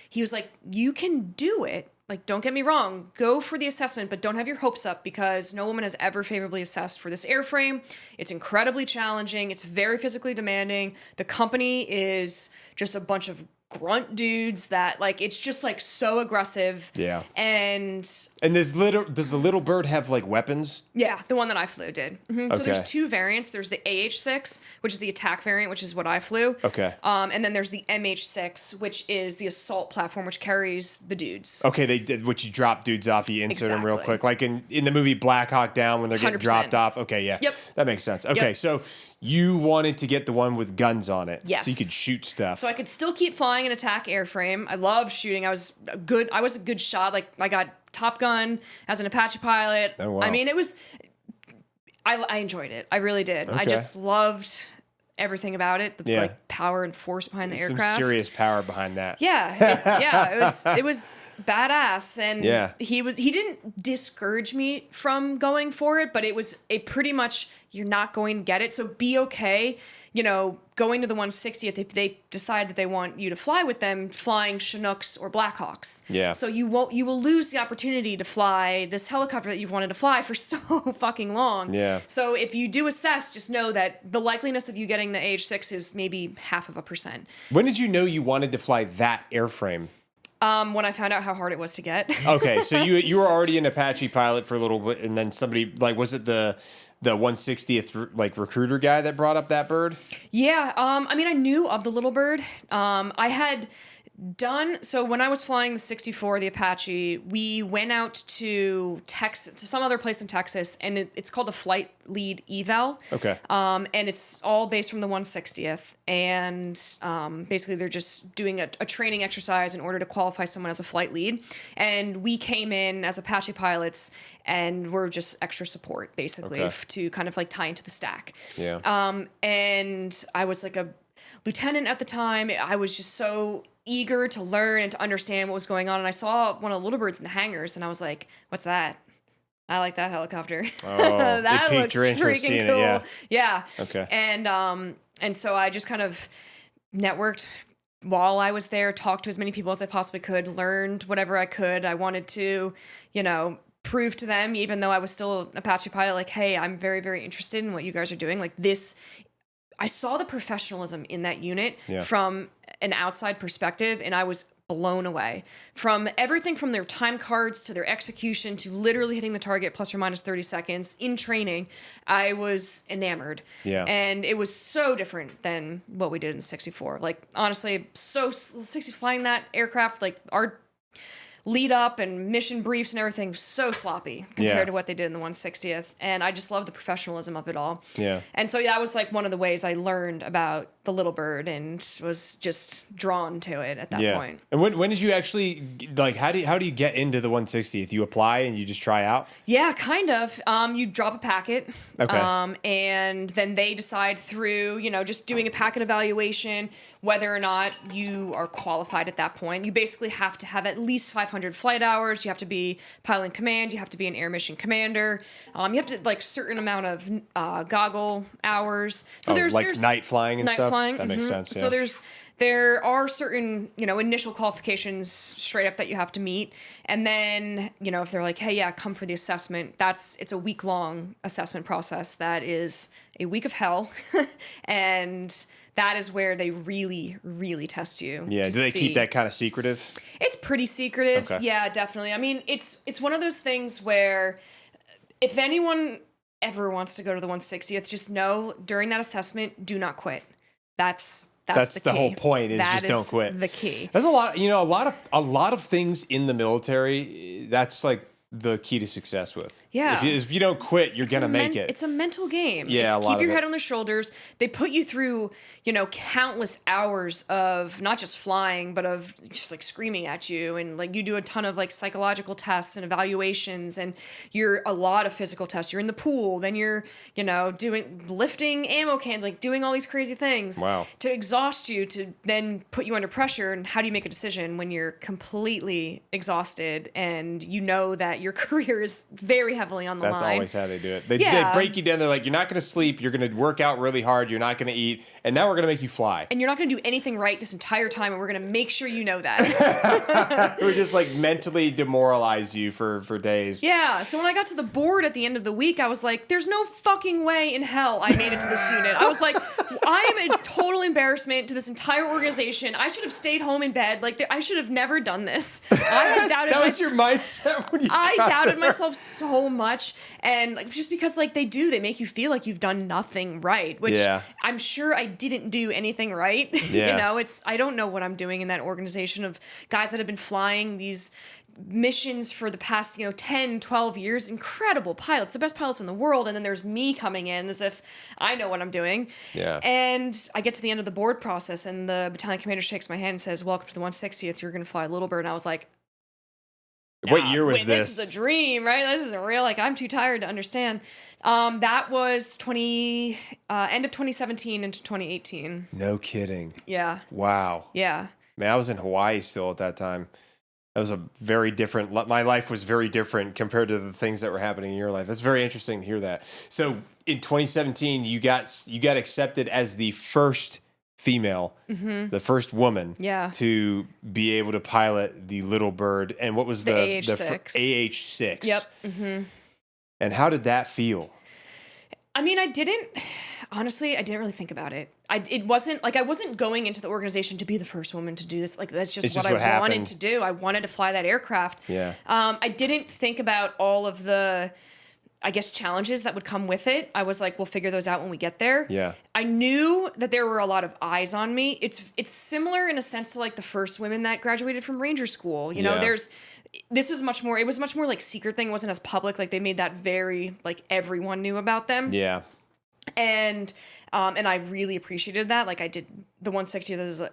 He was like, you can do it. Like, don't get me wrong, go for the assessment, but don't have your hopes up, because no woman has ever favorably assessed for this airframe. It's incredibly challenging. It's very physically demanding. The company is just a bunch of grunt dudes that, like, it's just like so aggressive. Yeah. And does the Little Bird have like weapons? Yeah, the one that I flew did. Mm-hmm. Okay. So there's two variants. There's the AH-6, which is the attack variant, which is what I flew. Okay. And then there's the MH-6, which is the assault platform, which carries the dudes. Okay, they did, which you drop dudes off, you insert them real quick, like in the movie Black Hawk Down when they're getting 100%. dropped off. Okay, yeah. Yep. That makes sense. Okay, so you wanted to get the one with guns on it. Yes. So you could shoot stuff. So I could still keep flying an attack airframe. I love shooting. I was a good shot. Like, I got Top Gun as an Apache pilot. Oh, wow. I mean, I enjoyed it. I really did. Okay. I just loved everything about it. The like power and force behind the aircraft. Some serious power behind that. Yeah. It was badass. And he didn't discourage me from going for it, but it was a pretty much, you're not going to get it. So be okay, going to the 160th if they decide that they want you to fly with them, flying Chinooks or Blackhawks. Yeah. So you will lose the opportunity to fly this helicopter that you've wanted to fly for so fucking long. Yeah. So if you do assess, just know that the likeliness of you getting the AH-6 is maybe 0.5%. When did you know you wanted to fly that airframe? When I found out how hard it was to get. Okay, so you were already an Apache pilot for a little bit, and then somebody, like, was it the 160th like recruiter guy that brought up that bird? Yeah, I knew of the Little Bird. I had so when I was flying the 64, the Apache, we went out to Texas, to some other place in Texas, and it's called the Flight Lead Eval. Okay. And it's all based from the 160th, and basically they're just doing a training exercise in order to qualify someone as a flight lead. And we came in as Apache pilots, and we're just extra support, basically, to kind of like tie into the stack. Yeah. And I was like a lieutenant at the time. I was just so eager to learn and to understand what was going on. And I saw one of the Little Birds in the hangars, and I was like, what's that? I like that helicopter. Oh, that it piqued your interest freaking in cool. it, Yeah. Okay. And so I just kind of networked while I was there, talked to as many people as I possibly could, learned whatever I could. I wanted to, prove to them, even though I was still an Apache pilot, like, hey, I'm very, very interested in what you guys are doing. Like this, I saw the professionalism in that unit from an outside perspective, and I was blown away. From everything from their time cards to their execution to literally hitting the target plus or minus 30 seconds in training, I was enamored. Yeah. And it was so different than what we did in 64. Like, honestly, flying that aircraft, like, our lead up and mission briefs and everything was so sloppy compared to what they did in the 160th. And I just love the professionalism of it all. Yeah. And so that was like one of the ways I learned about the Little Bird and was just drawn to it at that point. And when did you actually, like, how do you get into the 160th? You apply and you just try out? Yeah, kind of. You drop a packet. Okay. And then they decide through, just doing a packet evaluation, whether or not you are qualified at that point. You basically have to have at least 500 flight hours. You have to be pilot in command. You have to be an air mission commander. You have to, like, certain amount of goggle hours. So there's night flying and stuff? That makes sense, yeah. So there are certain, initial qualifications straight up that you have to meet. And then, if they're like, hey, yeah, come for the assessment, it's a week-long assessment process. That is a week of hell. And that is where they really, really test you. Yeah. Do they keep that kind of secretive? It's pretty secretive. Okay. Yeah, definitely. I mean, it's one of those things where if anyone ever wants to go to the 160th, just know during that assessment, do not quit. That's the key. Whole point is that just don't quit. The key. There's a lot of things in the military. That's like the key to success with. Yeah. If you don't quit, you're gonna make it. It's a mental game. Yeah, Keep your head on the shoulders. They put you through, countless hours of not just flying, but of just like screaming at you, and like you do a ton of like psychological tests and evaluations, and you're a lot of physical tests. You're in the pool, then you're, doing lifting ammo cans, like doing all these crazy things. Wow. To exhaust you, to then put you under pressure. And how do you make a decision when you're completely exhausted and you know that your career is very heavily on the line? That's always how they do it. They break you down. They're like, you're not going to sleep. You're going to work out really hard. You're not going to eat. And now we're going to make you fly. And you're not going to do anything right this entire time. And we're going to make sure you know that. We just like mentally demoralize you for days. Yeah. So when I got to the board at the end of the week, I was like, there's no fucking way in hell I made it to this unit. I was like, I am a total embarrassment to this entire organization. I should have stayed home in bed. Like, I should have never done this. That was your mindset when you I doubted myself so much. And like, just because like they make you feel like you've done nothing right, which I'm sure I didn't do anything right. Yeah. I don't know what I'm doing in that organization of guys that have been flying these missions for the past 10, 12 years, incredible pilots, the best pilots in the world, and then there's me coming in as if I know what I'm doing. Yeah. And I get to the end of the board process and the battalion commander shakes my hand and says, welcome to the 160th, you're going to fly Little Bird. And I was like, what year was this is a dream, right? This isn't real. Like, I'm too tired to understand. That was end of 2017 into 2018. No kidding. Yeah. Wow. Yeah. Man, I was in Hawaii still at that time. That was a very different, my life was very different compared to the things that were happening in your life. That's very interesting to hear that. So in 2017, you got accepted as the first female, the first woman to be able to pilot the Little Bird. And what was the AH-6. AH-6. Yep. Mm-hmm. And how did that feel? I mean, I didn't really think about it. It wasn't like I wasn't going into the organization to be the first woman to do this. Like, that's just what I wanted to do. I wanted to fly that aircraft. Yeah. I didn't think about all of the, I guess, challenges that would come with it. I was like, we'll figure those out when we get there. Yeah. I knew that there were a lot of eyes on me. It's similar in a sense to like the first women that graduated from Ranger School. It was much more like secret thing. It wasn't as public. Like, they made that very, like, everyone knew about them. Yeah. And I really appreciated that. Like, I did the 160th as a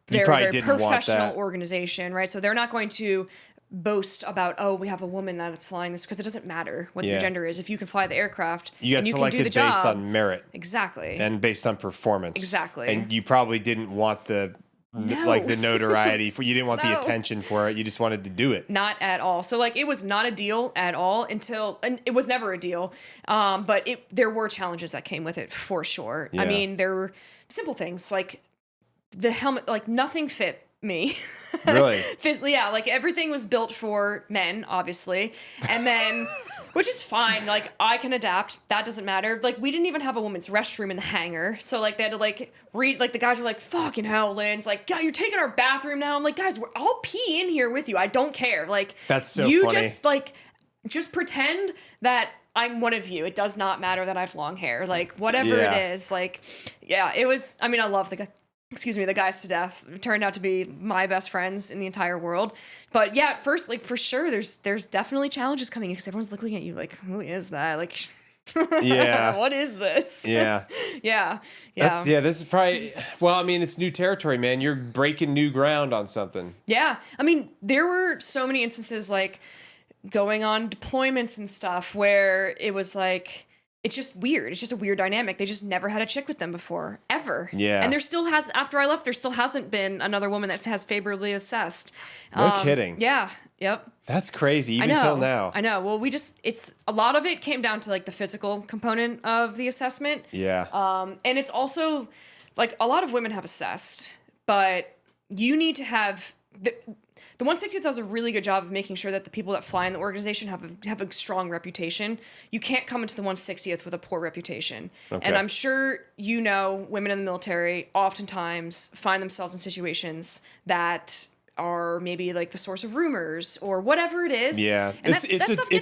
very, very professional organization, right? So they're not going to boast about, oh, we have a woman that's flying this, because it doesn't matter what your gender is. If you can fly the aircraft, you got selected based on merit. Exactly. And based on performance. Exactly. And you probably didn't want the notoriety you didn't want the attention for it. You just wanted to do it. Not at all. So like, it was not a deal at all and it was never a deal. But there were challenges that came with it for sure. Yeah. I mean, there were simple things like the helmet, like nothing fit me. Really? Yeah, like everything was built for men, obviously. And then Which is fine. Like, I can adapt. That doesn't matter. Like, we didn't even have a woman's restroom in the hangar. So, like, they had to, like, the guys were like, fucking hell, Lynn's like, yeah, you're taking our bathroom now. I'm like, guys, I'll pee in here with you. I don't care. Like, that's so you funny. just pretend that I'm one of you. It does not matter that I have long hair. Like, whatever it is. Like, yeah, it was, I mean, I love the guys to death. It turned out to be my best friends in the entire world. But yeah, at first, like, for sure, there's definitely challenges coming because everyone's looking at you like, who is that? Like, yeah. What is this? Yeah. Yeah. This is probably, well, I mean, it's new territory, man. You're breaking new ground on something. Yeah. I mean, there were so many instances, like, going on deployments and stuff where it was like, it's just weird. It's just a weird dynamic. They just never had a chick with them before, ever. Yeah. And after I left, there still hasn't been another woman that has favorably assessed. No kidding. Yeah. Yep. That's crazy, even till now. I know. Well, it's a lot of it came down to, like, the physical component of the assessment. Yeah. And it's also, like, a lot of women have assessed, but you need to have the 160th does a really good job of making sure that the people that fly in the organization have a strong reputation. You can't come into the 160th with a poor reputation. Okay. And I'm sure women in the military oftentimes find themselves in situations that are maybe like the source of rumors or whatever it is. Yeah, and it's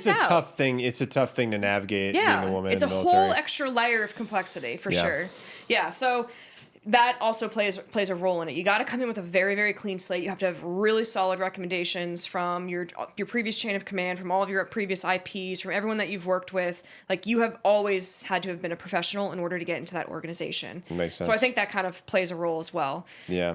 a tough thing. It's a tough thing to navigate being a woman in the military. It's a whole extra layer of complexity for sure. Yeah, so that also plays a role in it. You got to come in with a very, very clean slate. You have to have really solid recommendations from your previous chain of command, from all of your previous IPs, from everyone that you've worked with. Like, you have always had to have been a professional in order to get into that organization. Makes sense. So I think that kind of plays a role as well. Yeah.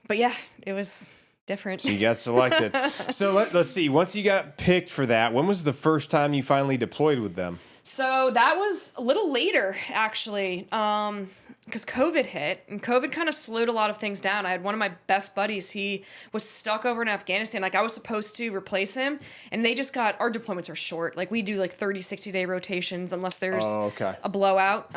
But yeah, it was different. So you got selected. So let's see. Once you got picked for that, when was the first time you finally deployed with them? So that was a little later, actually, because COVID hit, and COVID kind of slowed a lot of things down. I had one of my best buddies. He was stuck over in Afghanistan. Like, I was supposed to replace him, and our deployments are short. Like, we do like 30, 60-day rotations unless there's a blowout.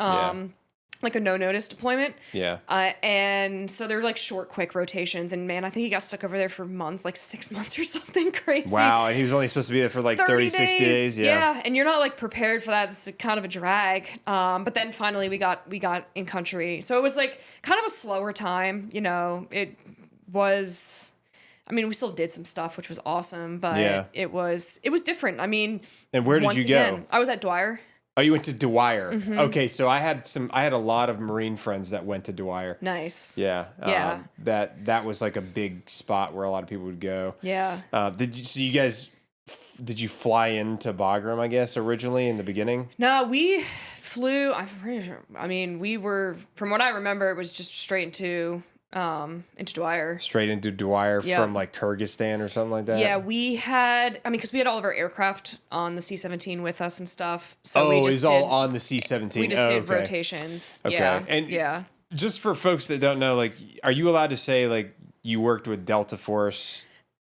Like a no-notice deployment. Yeah. And so they're like short, quick rotations. And man, I think he got stuck over there for months, like 6 months or something crazy. Wow. And he was only supposed to be there for like 30, 60 days. Yeah. And you're not like prepared for that. It's kind of a drag. But then finally we got in country. So it was like kind of a slower time. It was, I mean, we still did some stuff, which was awesome, but it was different. I mean, and where did you go? I was at Dwyer. Oh, you went to Dwyer. Mm-hmm. Okay, so I had a lot of Marine friends that went to Dwyer. Nice. Yeah. That was like a big spot where a lot of people would go. Yeah. Did you fly into Bagram, I guess, originally in the beginning? No, we flew, I'm pretty sure, I mean, we were, from what I remember, it was just straight into Dwyer. Straight into Dwyer from like Kyrgyzstan or something like that? Yeah, because we had all of our aircraft on the C-17 with us and stuff. So it was all on the C-17. We just did rotations. Okay. Yeah. And just for folks that don't know, like, are you allowed to say like you worked with Delta Force?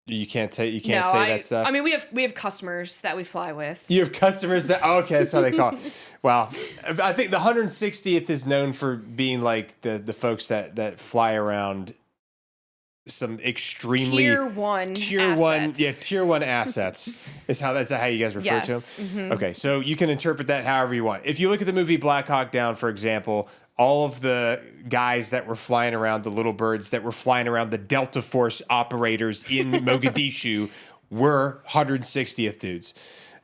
You can't say that stuff. I mean, we have customers that we fly with. You have customers that that's how they call it. Wow. I think the 160th is known for being like the folks that fly around some extremely tier one assets is that's how you guys refer to them. Mm-hmm. Okay, so you can interpret that however you want. If you look at the movie Black Hawk Down, for example, all of the guys that were flying around, the little birds that were flying around, the Delta Force operators in Mogadishu were 160th dudes.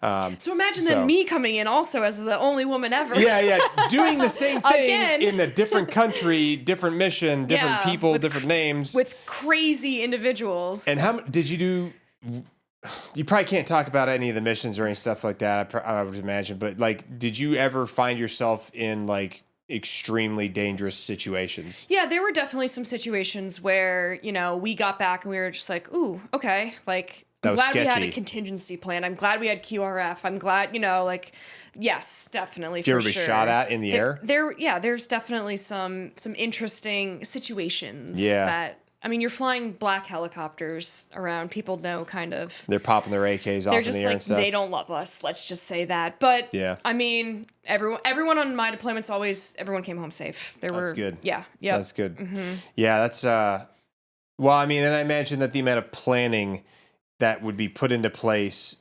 So imagine then me coming in also as the only woman ever. Yeah, doing the same thing in a different country, different mission, different people, different names. With crazy individuals. And how did you do? You probably can't talk about any of the missions or any stuff like that, I would imagine. But like, did you ever find yourself in like extremely dangerous situations? Yeah, there were definitely some situations where, we got back and we were just like, ooh, okay, like, I'm glad we had a contingency plan. I'm glad we had QRF. I'm glad, yes, definitely. Did you ever be shot at in the air? There's definitely some interesting situations that, I mean, you're flying black helicopters around. People know kind of. They're popping their AKs off in the air and stuff. They don't love us. Let's just say that. But I mean, everyone on my deployments everyone came home safe. That's good. Yeah. That's good. Mm-hmm. Yeah, that's well, I mean, and I imagine that the amount of planning that would be put into place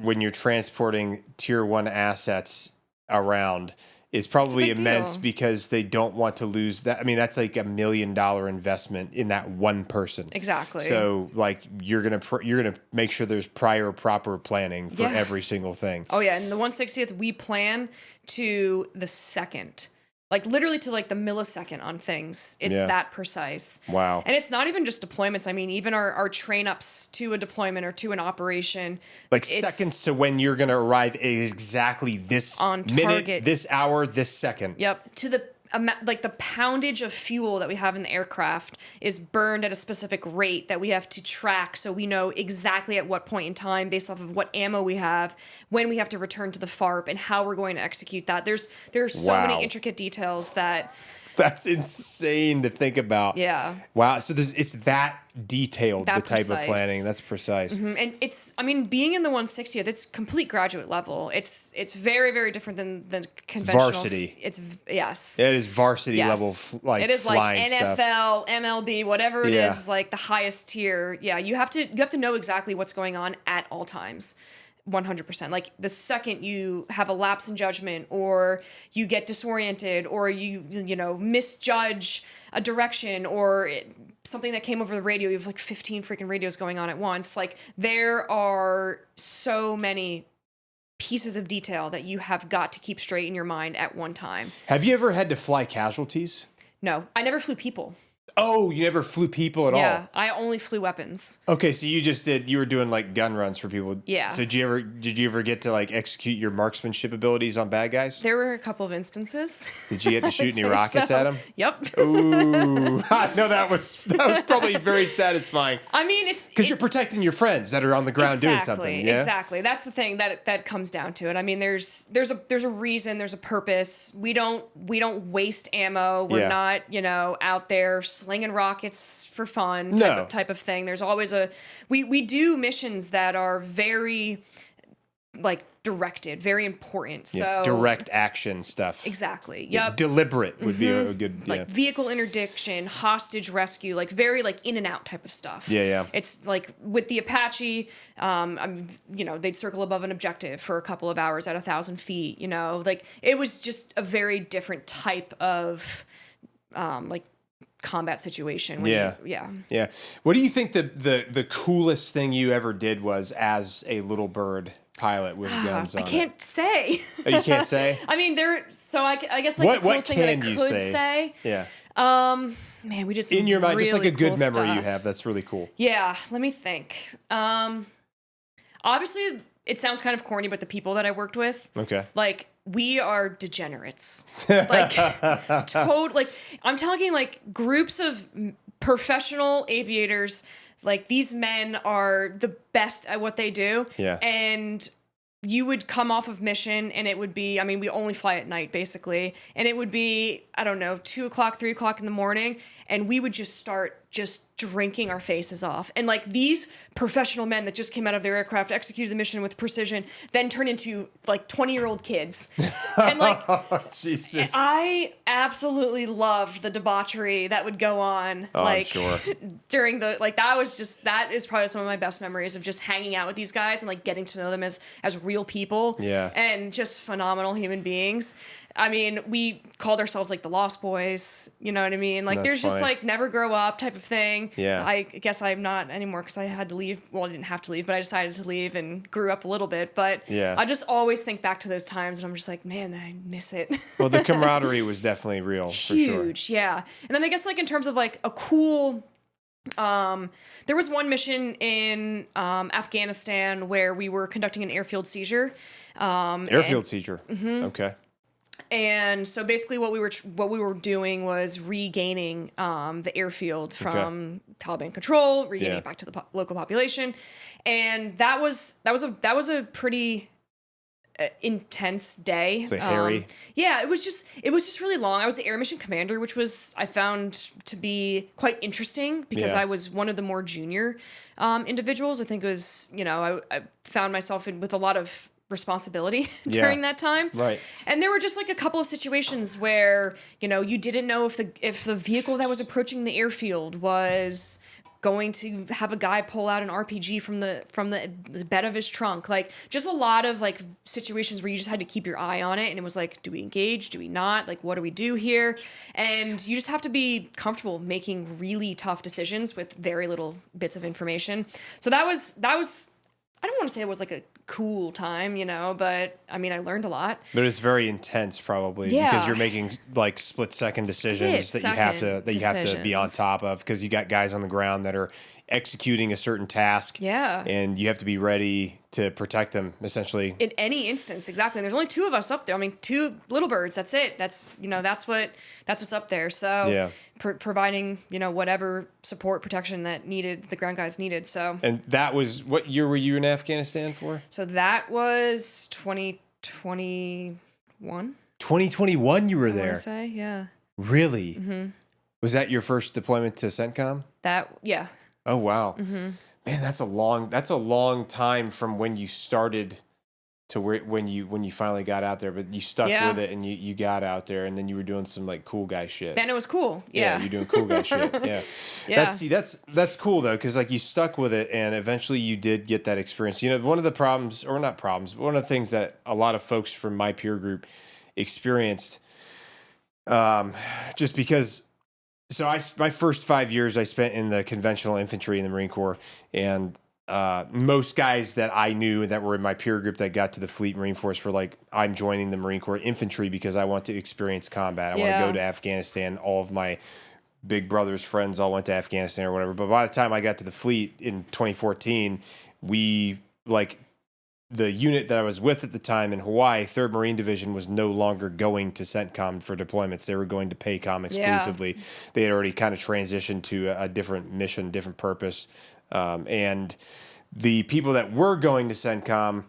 when you're transporting tier 1 assets around is probably immense because they don't want to lose that. I mean, that's like $1 million investment in that one person. Exactly. So like you're gonna make sure there's proper planning for every single thing. Oh yeah, and the 160th we plan to the second. Like literally to like the millisecond on things. It's that precise. Wow. And it's not even just deployments. I mean, even our train ups to a deployment or to an operation. Like seconds to when you're going to arrive exactly this on minute, target. this hour, this second. Yep. To the like the poundage of fuel that we have in the aircraft is burned at a specific rate that we have to track, so we know exactly at what point in time, based off of what ammo we have, when we have to return to the FARP and how we're going to execute that. There's so many intricate details that that's insane to think about. Yeah. Wow. So it's that detailed, the type precise. of planning. That's precise. Mm-hmm. And it's, I mean, being in the 160th, it's complete graduate level. It's very, very different than the conventional. Varsity. It's, yes. It is varsity level, like it is flying like NFL, stuff. MLB, whatever it is, like the highest tier. Yeah, you have to know exactly what's going on at all times. 100%. Like the second you have a lapse in judgment or you get disoriented or you misjudge a direction or something that came over the radio, you have like 15 freaking radios going on at once. Like there are so many pieces of detail that you have got to keep straight in your mind at one time. Have you ever had to fly casualties? No, I never flew people. Oh, you never flew people at all? Yeah, I only flew weapons. Okay, so you were doing like gun runs for people. Yeah. So did you ever get to like execute your marksmanship abilities on bad guys? There were a couple of instances. Did you get to shoot any rockets at them? Yep. Ooh, no, that was probably very satisfying. I mean, it's because you're protecting your friends that are on the ground doing something. Yeah? Exactly. That's the thing that comes down to it. I mean, there's a reason, there's a purpose. We don't waste ammo. We're not out there slinging rockets for fun type of thing. There's always we do missions that are very like directed, very important. So direct action stuff. Exactly. Yep. Deliberate would be a good like vehicle interdiction, hostage rescue, like very like in and out type of stuff. Yeah. It's like with the Apache, they'd circle above an objective for a couple of hours at 1,000 feet. Like it was just a very different type of like combat situation. Yeah. What do you think the coolest thing you ever did was as a little bird pilot with guns on? I can't say. Oh, you can't say? I mean, I guess like the coolest thing that I could say. Yeah. Man, we did some in your mind, really just like a good cool memory stuff. you have. That's really cool. Yeah. Let me think. Obviously, it sounds kind of corny, but the people that I worked with. Okay. Like, we are degenerates. Like, I'm talking like groups of professional aviators. Like, these men are the best at what they do. Yeah. And you would come off of mission and it would be, I mean, we only fly at night basically. And it would be, I don't know, 2 o'clock, 3 o'clock in the morning. And we would just start drinking our faces off. And like these professional men that just came out of their aircraft, executed the mission with precision, then turned into like 20-year-old kids. And like, Jesus. I absolutely loved the debauchery that would go on. Oh, like I'm sure. During that is probably some of my best memories of just hanging out with these guys and like getting to know them as real people. Yeah. And just phenomenal human beings. I mean, we called ourselves like the Lost Boys, you know what I mean? Like, there's just like never grow up type of thing. Yeah. I guess I'm not anymore because I had to leave. Well, I didn't have to leave, but I decided to leave and grew up a little bit. But yeah. I just always think back to those times and I'm just like, man, I miss it. Well, the camaraderie was definitely real, for sure. Huge, yeah. And then I guess like in terms of like a cool... there was one mission in Afghanistan where we were conducting an airfield seizure. Airfield seizure. Mm-hmm. Okay. And so basically what we were doing was regaining the airfield from Taliban control, regaining it back to the local population. And that was a pretty intense day. It's like hairy. Yeah, it was just really long. I was the air mission commander, which I found to be quite interesting because I was one of the more junior individuals. I think it was, I found myself with a lot of responsibility during that time. Right. And there were just like a couple of situations where, you didn't know if the vehicle that was approaching the airfield was going to have a guy pull out an RPG from the bed of his trunk. Like, just a lot of like situations where you just had to keep your eye on it, and it was like, do we engage? Do we not? Like, what do we do here? And you just have to be comfortable making really tough decisions with very little bits of information. So that was I don't want to say it was like a cool time, you know, but I mean, I learned a lot. But it's very intense, probably, because you're making like split-second decisions that you have to be on top of, because you got guys on the ground that are executing a certain task. Yeah. And you have to be ready to protect them, essentially. In any instance, exactly. And there's only 2 of us up there. I mean, 2 little birds. That's it. That's what's up there. So providing, you know, whatever support, protection that the ground guys needed. So. And that was, what year were you in Afghanistan for? So that was 2021. 2021 you were there? I want to say, yeah. Really? Mm-hmm. Was that your first deployment to CENTCOM? Yeah. Oh, wow. Mm-hmm. Man, that's a long time from when you started to when you finally got out there, but you stuck with it and you got out there, and then you were doing some like cool guy shit. Then it was cool. Yeah, you're doing cool guy shit. Yeah. That's cool though, because like you stuck with it, and eventually you did get that experience. You know, one of the problems, or not problems, but one of the things that a lot of folks from my peer group experienced, just because. So my first 5 years I spent in the conventional infantry in the Marine Corps, and most guys that I knew that were in my peer group that got to the Fleet Marine Force were like, I'm joining the Marine Corps infantry because I want to experience combat. I want to go to Afghanistan. All of my big brother's friends all went to Afghanistan or whatever. But by the time I got to the Fleet in 2014, the unit that I was with at the time in Hawaii, 3rd Marine Division, was no longer going to CENTCOM for deployments. They were going to PACOM exclusively. Yeah. They had already kind of transitioned to a different mission, different purpose. And the people that were going to CENTCOM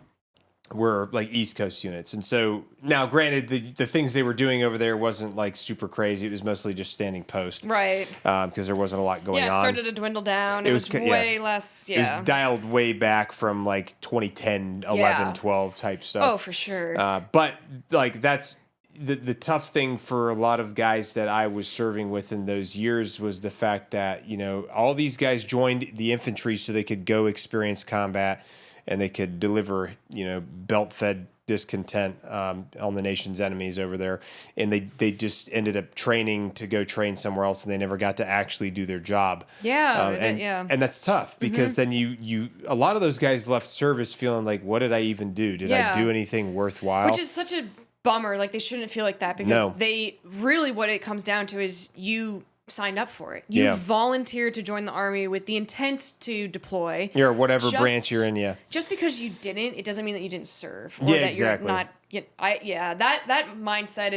were like East Coast units. And so now, granted, the things they were doing over there wasn't like super crazy. It was mostly just standing post. Right. Because there wasn't a lot going on. Yeah, it started to dwindle down. It was way less. Yeah. It was dialed way back from like 2010, 11, 12 type stuff. Oh, for sure. But like that's the tough thing for a lot of guys that I was serving with in those years was the fact that, you know, all these guys joined the infantry so they could go experience combat, and they could deliver, you know, belt-fed discontent on the nation's enemies over there. And they just ended up training to go train somewhere else, and they never got to actually do their job. Yeah. And that's tough, because then you a lot of those guys left service feeling like, what did I even do? Did I do anything worthwhile? Which is such a bummer. Like, they shouldn't feel like that, because they really, what it comes down to is you signed up for it. You volunteered to join the Army with the intent to deploy. Or whatever branch you're in, Just because you didn't, it doesn't mean that you didn't serve. Or that exactly. You're not. That mindset.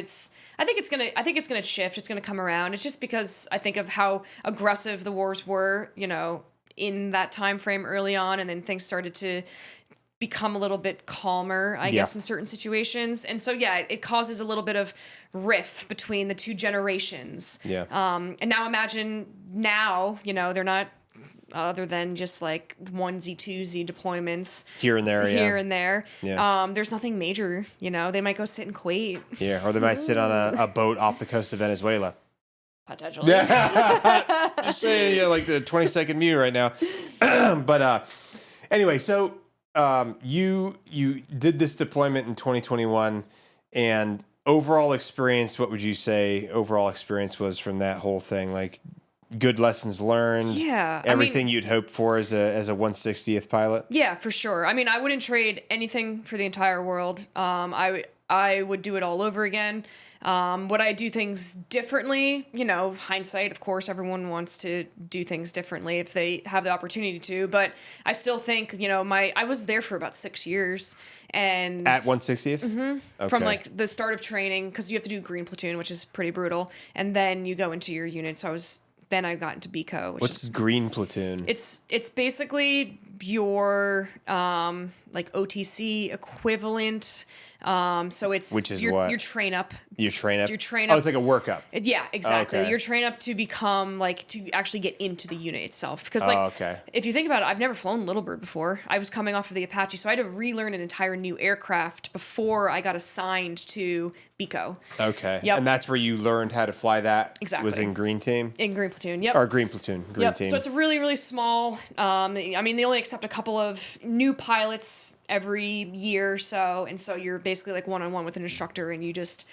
I think it's gonna shift. It's gonna come around. It's just because I think of how aggressive the wars were, you know, in that time frame early on, and then things started to become a little bit calmer, I guess, in certain situations. And so, it causes a little bit of rift between the 2 generations. Yeah. And now imagine you know, they're not other than just like 1Z, 2Z deployments. Here and there, Yeah. There's nothing major, you know. They might go sit in Kuwait. Yeah, or they might sit on a boat off the coast of Venezuela. Potentially. Yeah. Just saying, like the 20-second mute right now. But anyway, so you did this deployment in 2021, and overall experience, what would you say overall experience was from that whole thing? Like, good lessons learned? Yeah. Everything you'd hoped for as a 160th pilot? Yeah, for sure. I mean, I wouldn't trade anything for the entire world. I would do it all over again. Would I do things differently? You know, hindsight, of course, everyone wants to do things differently if they have the opportunity to. But I still think, you know, I was there for about 6 years. And at 160th? Mm-hmm. Okay. From like the start of training, because you have to do green platoon, which is pretty brutal. And then you go into your unit. So I got into BCO. What's green platoon? It's basically your like OTC equivalent. So it's which is your, what? your train up. Your train up? Your train up. Oh, it's like a workup. Yeah, exactly. Okay. Your train up to become like to actually get into the unit itself. Because like okay. if you think about it, I've never flown Little Bird before. I was coming off of the Apache, so I had to relearn an entire new aircraft before I got assigned to BECO. Okay. Yep. And that's where you learned how to fly that? Exactly. Was in Green Team? In Green Platoon, yep. Or Green Platoon. Green Team. So it's really, really small. I mean, they only accept a couple of new pilots every year or so. And so you're basically like one-on-one with an instructor and you just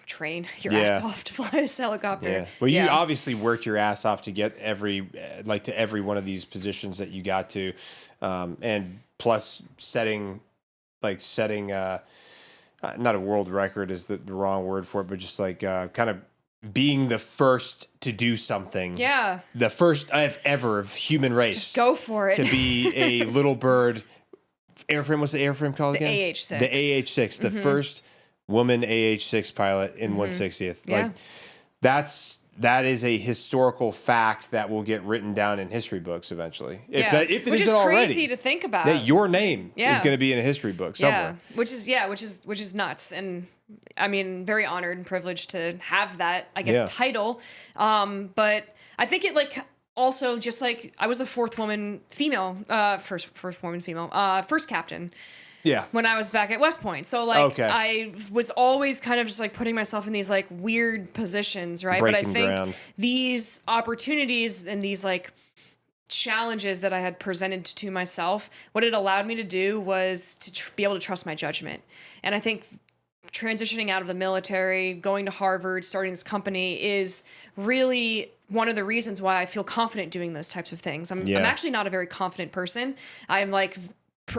train your ass off to fly this helicopter. Yeah. Well, you obviously worked your ass off to get to every one of these positions that you got to. And plus setting not a world record is the wrong word for it, but just like kind of being the first to do something. Yeah. The first ever of human race. Just go for it. To be a Little Bird airframe. What's the airframe called again? The AH-6. The AH-6. The first woman AH-6 pilot in 160th. Yeah. Like that is a historical fact that will get written down in history books eventually. If it which isn't is already. crazy to think about. That your name is going to be in a history book somewhere. Yeah, which is nuts. And I mean, very honored and privileged to have that, I guess, title. But I think it like also just like I was the first woman female, first captain. Yeah. When I was back at West Point. So like I was always kind of just like putting myself in these like weird positions, right? Breaking but I think ground. These opportunities and these like challenges that I had presented to myself, what it allowed me to do was to be able to trust my judgment. And I think transitioning out of the military, going to Harvard, starting this company is really one of the reasons why I feel confident doing those types of things. I'm actually not a very confident person. I'm like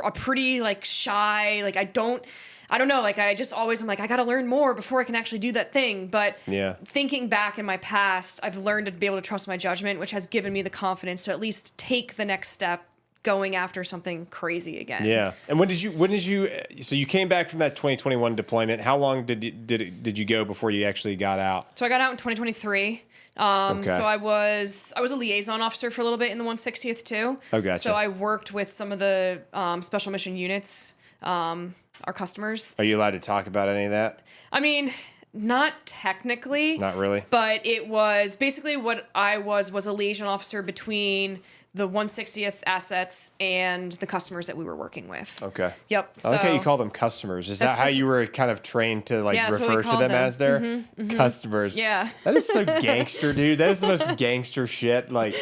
a pretty like shy, like I don't know, like I just always I'm like I got to learn more before I can actually do that thing. But thinking back in my past, I've learned to be able to trust my judgment, which has given me the confidence to at least take the next step going after something crazy again. Yeah. And when did you so you came back from that 2021 deployment? How long did you go before you actually got out? So I got out in 2023. So I was a liaison officer for a little bit in the 160th too. Oh, gotcha. So I worked with some of the special mission units, our customers. Are you allowed to talk about any of that? I mean, not technically. Not really. But it was basically what I was a liaison officer between the 160th assets and the customers that we were working with. Okay. Yep. I like how you call them customers. Is that how you were kind of trained to like refer to them as their customers? Yeah. That is so gangster, dude. That is the most gangster shit. Like,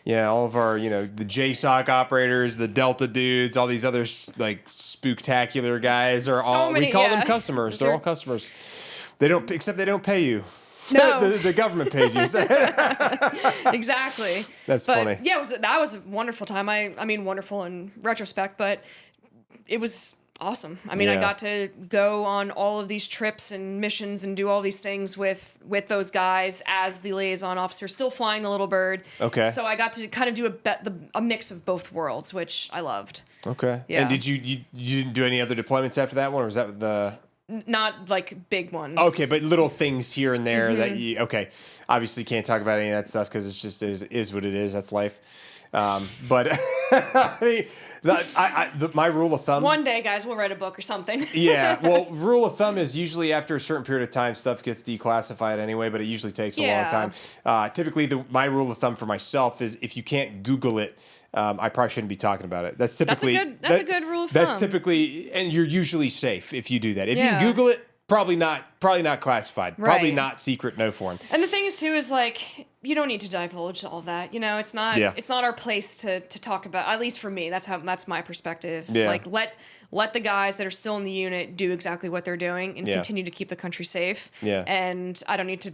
yeah, all of our, the JSOC operators, the Delta dudes, all these other like spooktacular guys are we call them customers. They're all customers. They don't pay you. No. the government pays you. Exactly. That's funny. Yeah, that was a wonderful time. I mean, wonderful in retrospect, but it was awesome. I mean, I got to go on all of these trips and missions and do all these things with those guys as the liaison officer, still flying the Little Bird. Okay. So I got to kind of do a mix of both worlds, which I loved. Okay. Yeah. And did you didn't do any other deployments after that one, or was that the... Not like big ones. Okay, but little things here and there that you obviously can't talk about any of that stuff because it's just is what it is. That's life. But I mean, my rule of thumb. One day, guys, we'll write a book or something. Yeah. Well, rule of thumb is usually after a certain period of time, stuff gets declassified anyway, but it usually takes a long time. Typically, my rule of thumb for myself is if you can't Google it, I probably shouldn't be talking about it. That's typically that's a good rule of thumb. That's typically, and you're usually safe if you do that. If you Google it, probably not classified, probably not secret, no foreign. And the thing is too is like you don't need to divulge all that. It's not our place to talk about. At least for me, that's my perspective. Yeah. Like let the guys that are still in the unit do exactly what they're doing and continue to keep the country safe. Yeah. And I don't need to,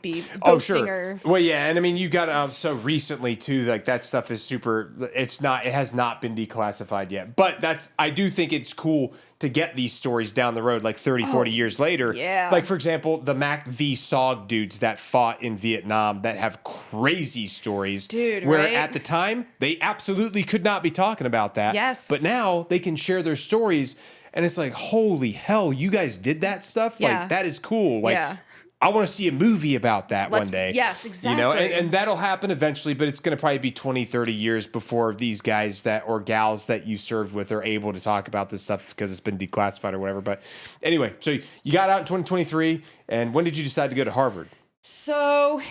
be boasting or... Well, yeah, and I mean, you got so recently too, like that stuff is super, it has not been declassified yet. But I do think it's cool to get these stories down the road, like 30, 40 years later. Yeah. Like, for example, the Mac V SOG dudes that fought in Vietnam that have crazy stories. Dude, where right? at the time, they absolutely could not be talking about that. Yes. But now they can share their stories, and it's like, holy hell, you guys did that stuff? Yeah. Like, that is cool. Like, I want to see a movie about that one day. Yes, exactly. You know, and that'll happen eventually, but it's going to probably be 20, 30 years before these guys or gals that you served with are able to talk about this stuff because it's been declassified or whatever. But anyway, so you got out in 2023, and when did you decide to go to Harvard? So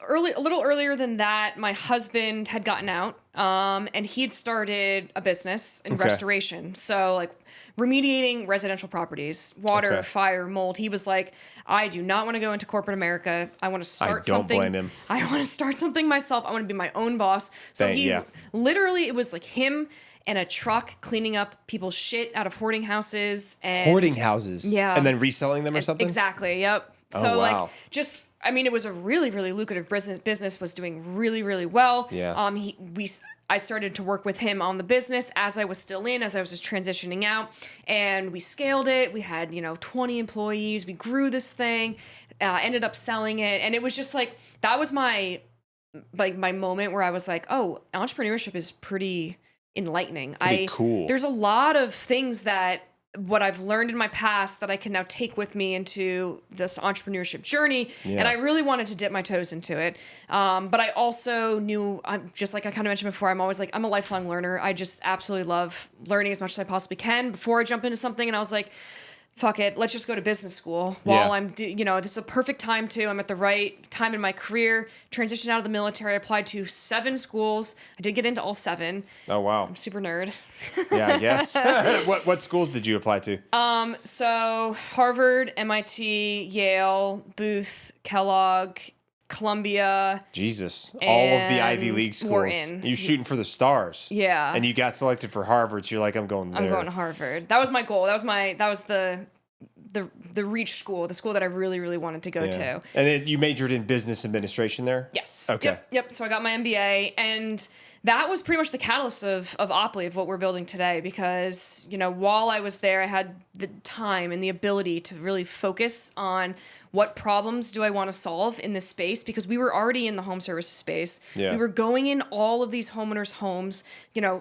early, a little earlier than that, my husband had gotten out, and he'd started a business in restoration. So like remediating residential properties, water, fire, mold. He was like, I do not want to go into corporate America. I want to start something. I don't blame him. I want to start something myself. I want to be my own boss. So literally, it was like him and a truck cleaning up people's shit out of hoarding houses. Hoarding houses? Yeah. And then reselling them or something? Exactly, yep. So like it was a really, really lucrative business was doing really, really well. Yeah. I started to work with him on the business as I was still as I was just transitioning out, and we scaled it. We had, 20 employees. We grew this thing, ended up selling it. And it was just like, that was my moment where I was like, oh, entrepreneurship is pretty enlightening. Pretty cool. There's a lot of things that what I've learned in my past that I can now take with me into this entrepreneurship journey. Yeah. And I really wanted to dip my toes into it. But I also knew, just like I kind of mentioned before, I'm always like, I'm a lifelong learner. I just absolutely love learning as much as I possibly can before I jump into something. And I was like, fuck it, let's just go to business school while I'm, this is a perfect time too. I'm at the right time in my career, transitioned out of the military, I applied to 7 schools. I did get into all 7. Oh, wow. I'm super nerd. Yeah, I guess. What schools did you apply to? So Harvard, MIT, Yale, Booth, Kellogg, Columbia. Jesus. All of the Ivy League schools. Wharton. You're shooting for the stars. Yeah. And you got selected for Harvard, so you're like, I'm going there. I'm going to Harvard. That was my goal. That was the reach school, the school that I really, really wanted to go to. And then you majored in business administration there? Yes. Okay. Yep. So I got my MBA, and that was pretty much the catalyst of Opley, of what we're building today, because, while I was there, I had the time and the ability to really focus on what problems do I want to solve in this space, because we were already in the home services space. Yeah. We were going in all of these homeowners' homes,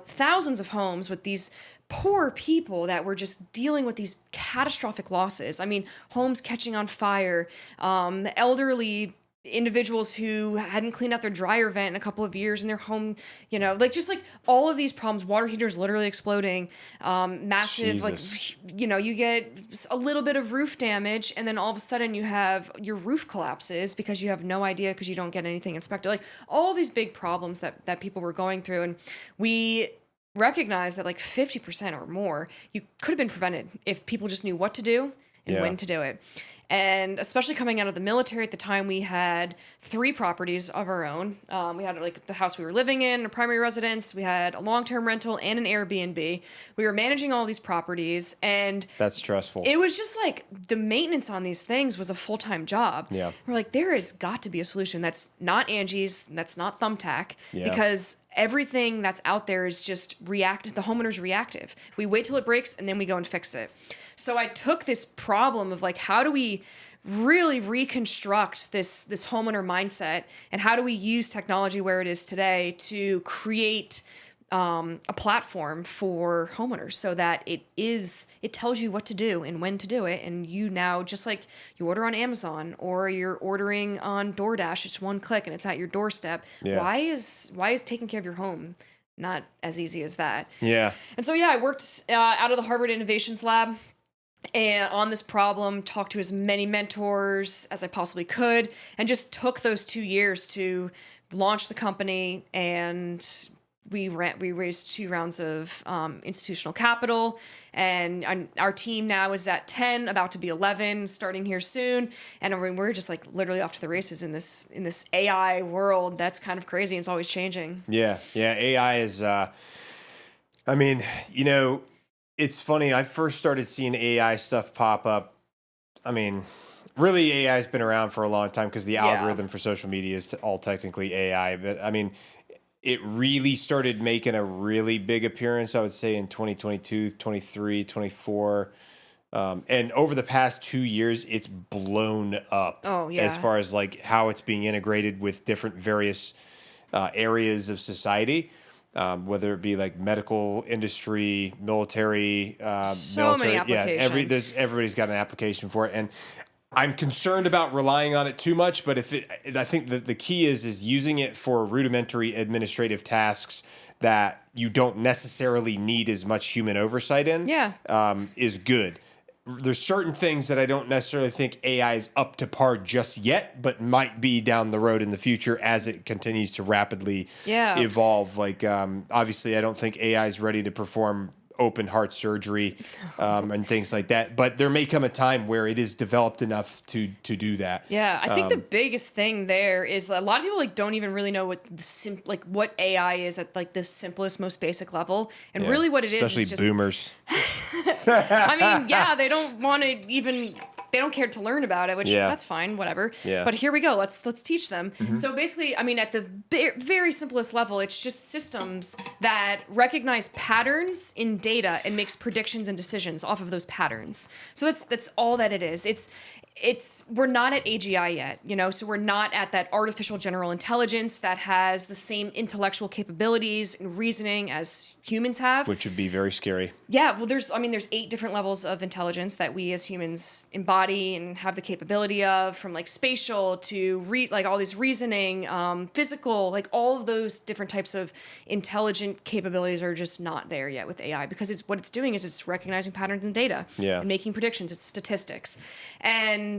thousands of homes with these poor people that were just dealing with these catastrophic losses. I mean, homes catching on fire, elderly individuals who hadn't cleaned out their dryer vent in a couple of years in their home, just all of these problems, water heaters literally exploding, massive, Jesus. You get a little bit of roof damage, and then all of a sudden you have your roof collapses because you have no idea because you don't get anything inspected. Like all these big problems that people were going through. And we recognized that 50% or more, you could have been prevented if people just knew what to do and when to do it. And especially coming out of the military at the time, we had 3 properties of our own. We had the house we were living in, a primary residence. We had a long-term rental and an Airbnb. We were managing all these properties, and that's stressful. It was just the maintenance on these things was a full-time job. Yeah. We're there has got to be a solution that's not Angie's, that's not Thumbtack, because everything that's out there is just reactive. The homeowner's reactive. We wait till it breaks and then we go and fix it. So I took this problem of how do we really reconstruct this homeowner mindset, and how do we use technology where it is today to create a platform for homeowners so that it tells you what to do and when to do it. And you now, just like you order on Amazon or you're ordering on DoorDash, it's one click and it's at your doorstep. Yeah. Why is taking care of your home not as easy as that? Yeah. And so, I worked out of the Harvard Innovations Lab and on this problem, talked to as many mentors as I possibly could, and just took those 2 years to launch the company. And we raised 2 rounds of institutional capital, and our team now is at 10, about to be 11, starting here soon. And we're just literally off to the races in this AI world that's kind of crazy. And it's always changing. Yeah. AI is, it's funny. I first started seeing AI stuff pop up. Really, AI has been around for a long time because the algorithm for social media is all technically AI. But it really started making a really big appearance, I would say, in 2022, 23, 24. And over the past 2 years, it's blown up. Oh, yeah. As far as how it's being integrated with different various areas of society. Whether it be medical industry, military, so many applications. Everybody's got an application for it. And I'm concerned about relying on it too much, but I think that the key is using it for rudimentary administrative tasks that you don't necessarily need as much human oversight in. Is good. There's certain things that I don't necessarily think AI is up to par just yet, but might be down the road in the future as it continues to rapidly evolve. Like, obviously, I don't think AI is ready to perform open heart surgery and things like that. But there may come a time where it is developed enough to do that. Yeah, I think the biggest thing there is a lot of people like don't even really know what what AI is at like the simplest, most basic level, and really what it especially is just boomers. I mean, yeah, they don't want to even. They don't care to learn about it, which that's fine, whatever. Yeah. But here we go. Let's teach them. So basically, I mean, at the very simplest level, it's just systems that recognize patterns in data and makes predictions and decisions off of those patterns. So that's all that it is. We're not at AGI yet, you know, so we're not at that artificial general intelligence that has the same intellectual capabilities and reasoning as humans have. Which would be very scary. Yeah, well, there's 8 different levels of intelligence that we as humans embody and have the capability of, from like spatial to like all these reasoning, physical, like all of those different types of intelligent capabilities are just not there yet with AI, because what it's doing is it's recognizing patterns in data and making predictions. It's statistics. And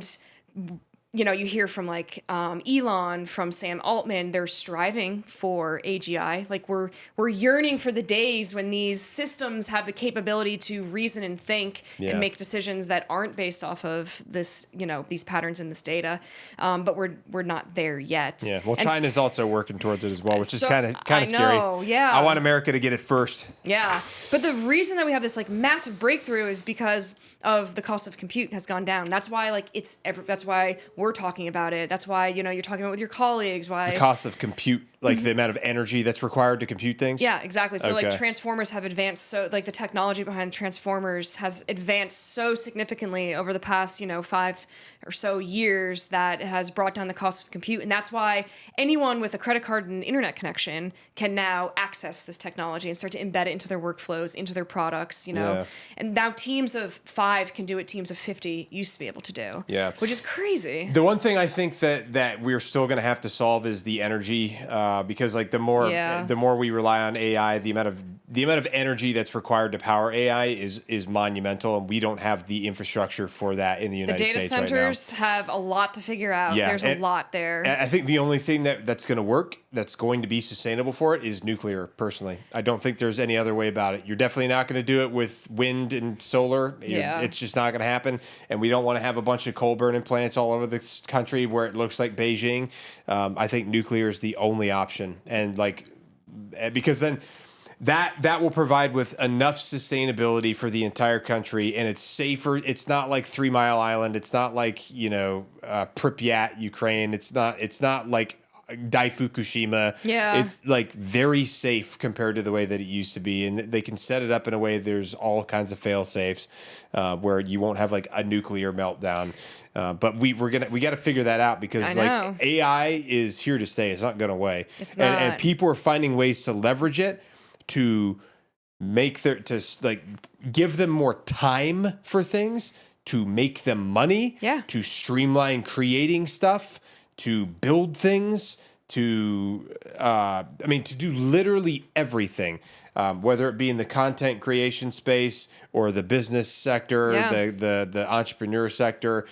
you know, you hear from like Elon, from Sam Altman, they're striving for AGI. Like we're yearning for the days when these systems have the capability to reason and think and make decisions that aren't based off of this, you know, these patterns in this data. But we're not there yet. Yeah. Well, China's also working towards it as well, which is kind of scary. Yeah. I want America to get it first. Yeah. But the reason that we have this like massive breakthrough is because of the cost of compute has gone down. That's why like that's why we're talking about it. That's why, you know, you're talking about it with your colleagues. Why the cost of compute, like the amount of energy that's required to compute things? Yeah, exactly. So like transformers have advanced, so like the technology behind transformers has advanced so significantly over the past, you know, 5 or so years that it has brought down the cost of compute. And that's why anyone with a credit card and internet connection can now access this technology and start to embed it into their workflows, into their products, you know. Yeah. And now teams of 5 can do what teams of 50 used to be able to do. Yeah. Which is crazy. The one thing I think that we're still going to have to solve is the energy, because like the more we rely on AI, the amount of energy that's required to power AI is monumental, and we don't have the infrastructure for that in the United States right now. The data centers have a lot to figure out. Yeah, there's a lot there. I think the only thing that's going to work, that's going to be sustainable for it, is nuclear, personally. I don't think there's any other way about it. You're definitely not going to do it with wind and solar. It's just not going to happen, and we don't want to have a bunch of coal burning plants all over the country where it looks like Beijing. I think nuclear is the only option, and like, because then that will provide with enough sustainability for the entire country, and it's safer. It's not like 3 Mile Island. It's not like, you know, Pripyat, Ukraine. It's not like Dai Fukushima. Yeah. It's like very safe compared to the way that it used to be, and they can set it up in a way there's all kinds of fail safes where you won't have like a nuclear meltdown. But we got to figure that out, because like AI is here to stay. It's not going away. It's not. And people are finding ways to leverage it to give them more time for things, to make them money, to streamline creating stuff, to build things, to do literally everything, whether it be in the content creation space or the business sector, the entrepreneur sector,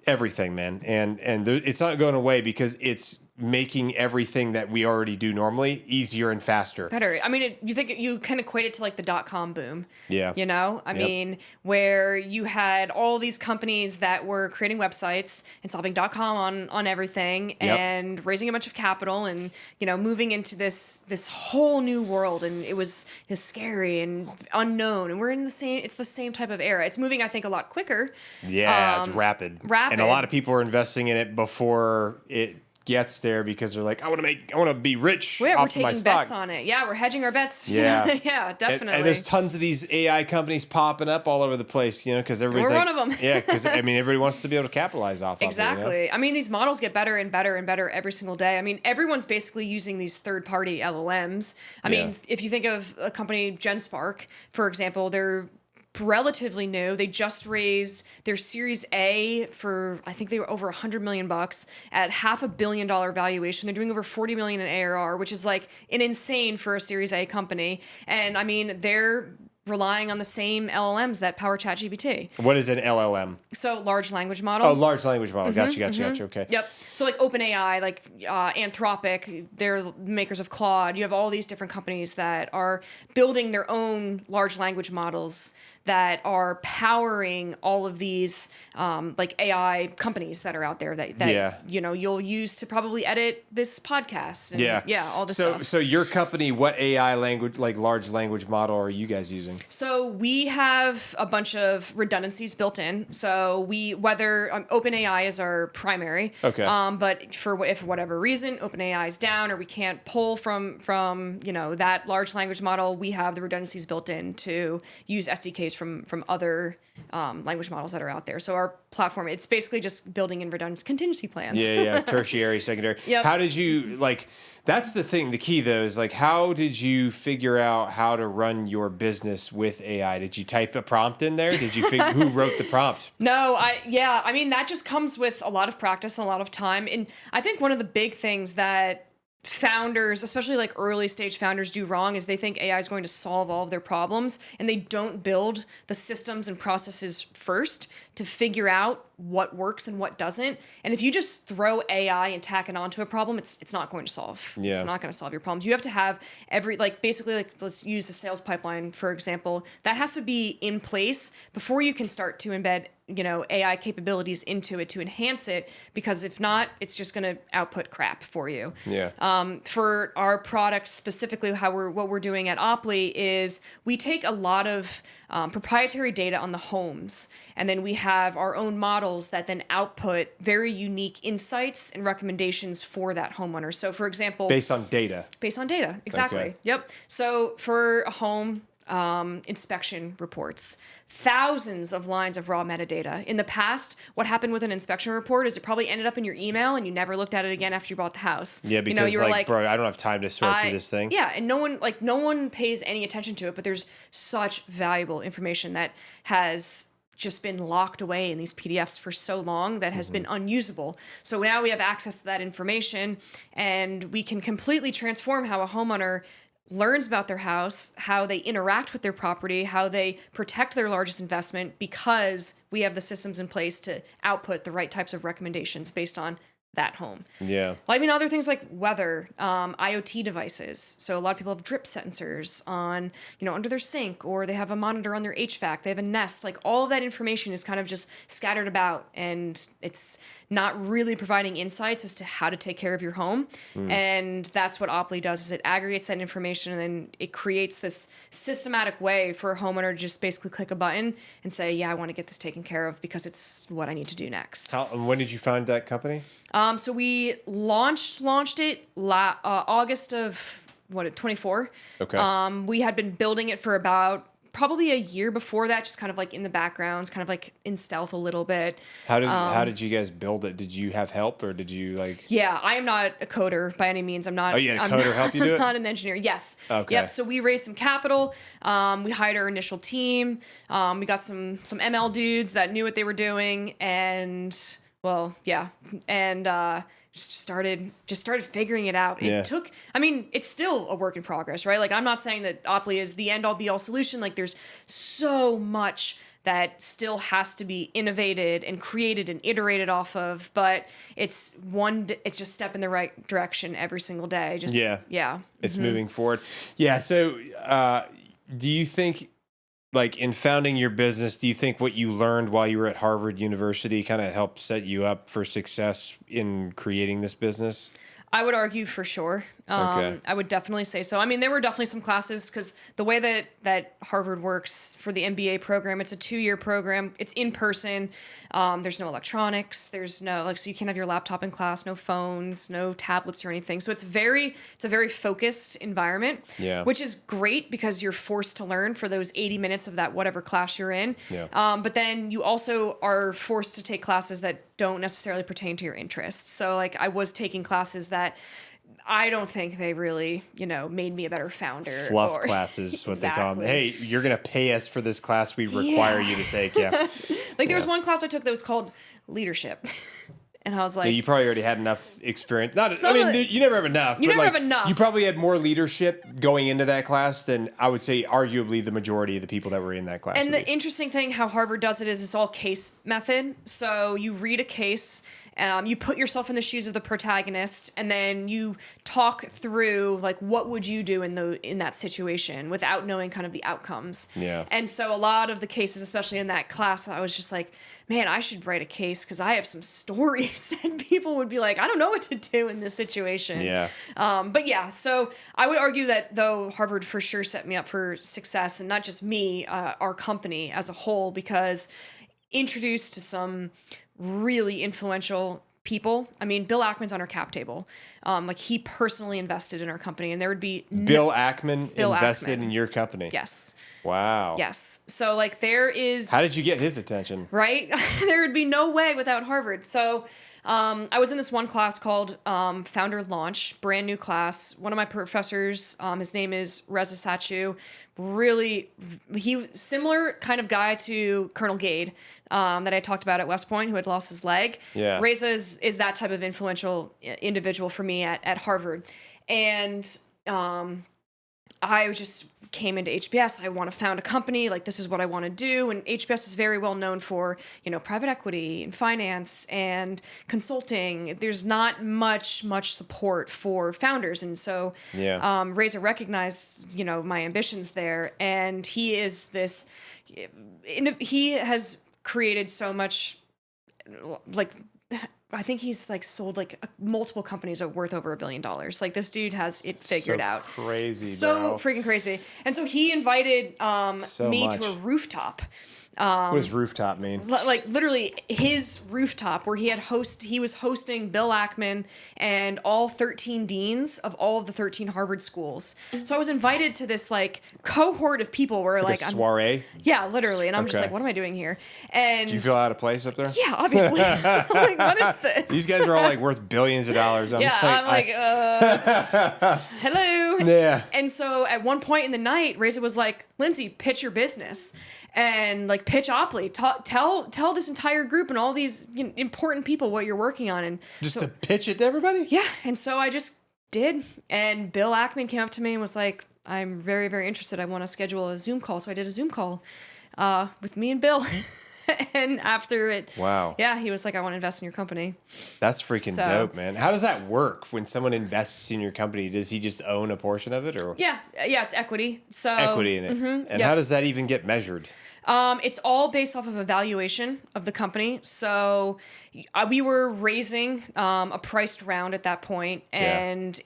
everything, man. And it's not going away, because it's making everything that we already do normally easier and faster. Better. I mean, you think you can equate it to like the .com boom. Yeah. You know? I mean, where you had all these companies that were creating websites and slapping .com on everything and raising a bunch of capital and, you know, moving into this whole new world, and it was scary and unknown, and we're in it's the same type of era. It's moving, I think, a lot quicker. Yeah, it's rapid. And a lot of people are investing in it before it gets there, because they're like, I want to be rich off of my stock. We're taking bets on it. Yeah, we're hedging our bets. Yeah. Yeah, definitely. And there's tons of these AI companies popping up all over the place, you know, because everybody's we're one of them. Yeah, because I mean, everybody wants to be able to capitalize off exactly. of it. You know? I mean, these models get better and better and better every single day. I mean, everyone's basically using these third-party LLMs. I mean, if you think of a company, GenSpark, for example, they're relatively new. They just raised their Series A for, I think they were over $100 million at $500 million valuation. They're doing over 40 million in ARR, which is like an insane for a Series A company. And I mean, they're relying on the same LLMs that power ChatGPT. What is an LLM? So large language model. Oh, large language model. Gotcha. Okay. Yep. So like OpenAI, like Anthropic, they're makers of Claude. You have all these different companies that are building their own large language models that are powering all of these like AI companies that are out there that you know, you'll use to probably edit this podcast. And, all this stuff. So your company, what AI language, like large language model, are you guys using? So we have a bunch of redundancies built in. So whether OpenAI is our primary, but if for whatever reason OpenAI is down or we can't pull from you know, that large language model, we have the redundancies built in to use SDKs from other language models that are out there. So our platform, it's basically just building in redundant contingency plans. Tertiary, secondary. Yep. How did you, like, that's the thing, the key though, is like, how did you figure out how to run your business with AI? Did you type a prompt in there? Did you figure who wrote the prompt? No, I mean, that just comes with a lot of practice and a lot of time. And I think one of the big things that founders, especially like early stage founders, do wrong is they think AI is going to solve all of their problems, and they don't build the systems and processes first to figure out what works and what doesn't. And if you just throw AI and tack it onto a problem, it's not going to solve. It's not going to solve your problems. You have to have basically let's use the sales pipeline, for example. That has to be in place before you can start to embed, you know, AI capabilities into it to enhance it, because if not, it's just going to output crap for you. For our product specifically, what we're doing at Oply is we take a lot of proprietary data on the homes, and then we have our own models that then output very unique insights and recommendations for that homeowner. So for example, based on data, exactly. Okay. Yep. So for a home inspection reports, thousands of lines of raw metadata. In the past, what happened with an inspection report is it probably ended up in your email and you never looked at it again after you bought the house. Yeah, because, you know, you were like, bro, I don't have time to sort through this thing. Yeah, and no one pays any attention to it, but there's such valuable information that has just been locked away in these PDFs for so long that has been unusable. So now we have access to that information, and we can completely transform how a homeowner learns about their house, how they interact with their property, how they protect their largest investment, because we have the systems in place to output the right types of recommendations based on that home. Yeah. I mean, other things like weather, IoT devices. So a lot of people have drip sensors on, you know, under their sink, or they have a monitor on their HVAC. They have a Nest. Like, all of that information is kind of just scattered about, and it's not really providing insights as to how to take care of your home. And that's what Oply does, is it aggregates that information, and then it creates this systematic way for a homeowner to just basically click a button and say, yeah, I want to get this taken care of because it's what I need to do next. When did you find that company? So we launched it August of 24. Okay. We had been building it for about probably a year before that, just kind of like in the backgrounds, kind of like in stealth a little bit. How did you guys build it? Did you have help, or did you like? Yeah, I am not a coder by any means. I'm not. Oh, you had a coder help you do it? I'm not an engineer. Yes. Okay. Yep. So we raised some capital. We hired our initial team. We got some ML dudes that knew what they were doing, and just started figuring it out. It took, I mean, it's still a work in progress, right? Like, I'm not saying that Oply is the end all be all solution. Like, there's so much that still has to be innovated and created and iterated off of, but it's just step in the right direction every single day. It's moving forward. Yeah. So, do you think, like, in founding your business, do you think what you learned while you were at Harvard University kind of helped set you up for success in creating this business? I would argue for sure. Okay. I would definitely say so. I mean, there were definitely some classes, because the way that Harvard works for the MBA program, it's a 2-year program. It's in person. There's no electronics. There's no, so you can't have your laptop in class, no phones, no tablets or anything. So it's a very focused environment, which is great because you're forced to learn for those 80 minutes of that whatever class you're in. But then you also are forced to take classes that don't necessarily pertain to your interests. So, like, I was taking classes that I don't think they really, made me a better founder. Fluff classes is what Exactly. they call them. Hey, you're going to pay us for this class we require you to take. Yeah. There was one class I took that was called leadership. And I was like, you probably already had enough experience. You never have enough. You never have enough. You probably had more leadership going into that class than I would say arguably the majority of the people that were in that class. And the interesting thing how Harvard does it is it's all case method. So you read a case, you put yourself in the shoes of the protagonist, and then you talk through like what would you do in that situation without knowing kind of the outcomes. Yeah. And so a lot of the cases, especially in that class, I was just like, man, I should write a case because I have some stories that people would be like, I don't know what to do in this situation. Yeah. But yeah, so I would argue that though Harvard for sure set me up for success, and not just me, our company as a whole, because introduced to some really influential people. I mean, Bill Ackman's on our cap table. He personally invested in our company, and there would be Bill Ackman invested in your company. Yes. Wow. Yes. So there is. How did you get his attention? Right? There would be no way without Harvard. So I was in this one class called Founder Launch, brand new class. One of my professors, his name is Reza Sachu. Really, similar kind of guy to Colonel Gade that I talked about at West Point, who had lost his leg. Yeah. Reza is that type of influential individual for me at Harvard. And I just came into HBS. I want to found a company. This is what I want to do. And HBS is very well known for, private equity and finance and consulting. There's not much support for founders. And so Reza recognized, my ambitions there. And he has created so much, I think he's sold multiple companies are worth over $1 billion. This dude has it figured out. Crazy, so bro. Freaking crazy. And so he invited me to a rooftop. What does rooftop mean? Literally his rooftop where he was hosting Bill Ackman and all 13 deans of all of the 13 Harvard schools. So I was invited to this cohort of people where a soiree? Yeah, literally. And I'm just like, what am I doing here? And do you feel out of place up there? Yeah, obviously. What is this? These guys are all worth billions of dollars. I'm hello. Yeah. And so at one point in the night, Reza was like, Lindsey, pitch your business. And pitch Opley, tell this entire group and all these important people what you're working on, and just to pitch it to everybody. Yeah, and so I just did, and Bill Ackman came up to me and was like, "I'm very, very interested. I want to schedule a Zoom call." So I did a Zoom call with me and Bill, and after it, wow, yeah, he was like, "I want to invest in your company." That's freaking dope, man. How does that work when someone invests in your company? Does he just own a portion of it, or yeah, it's equity. So equity in it, and how does that even get measured? It's all based off of a valuation of the company. So we were raising a priced round at that point, and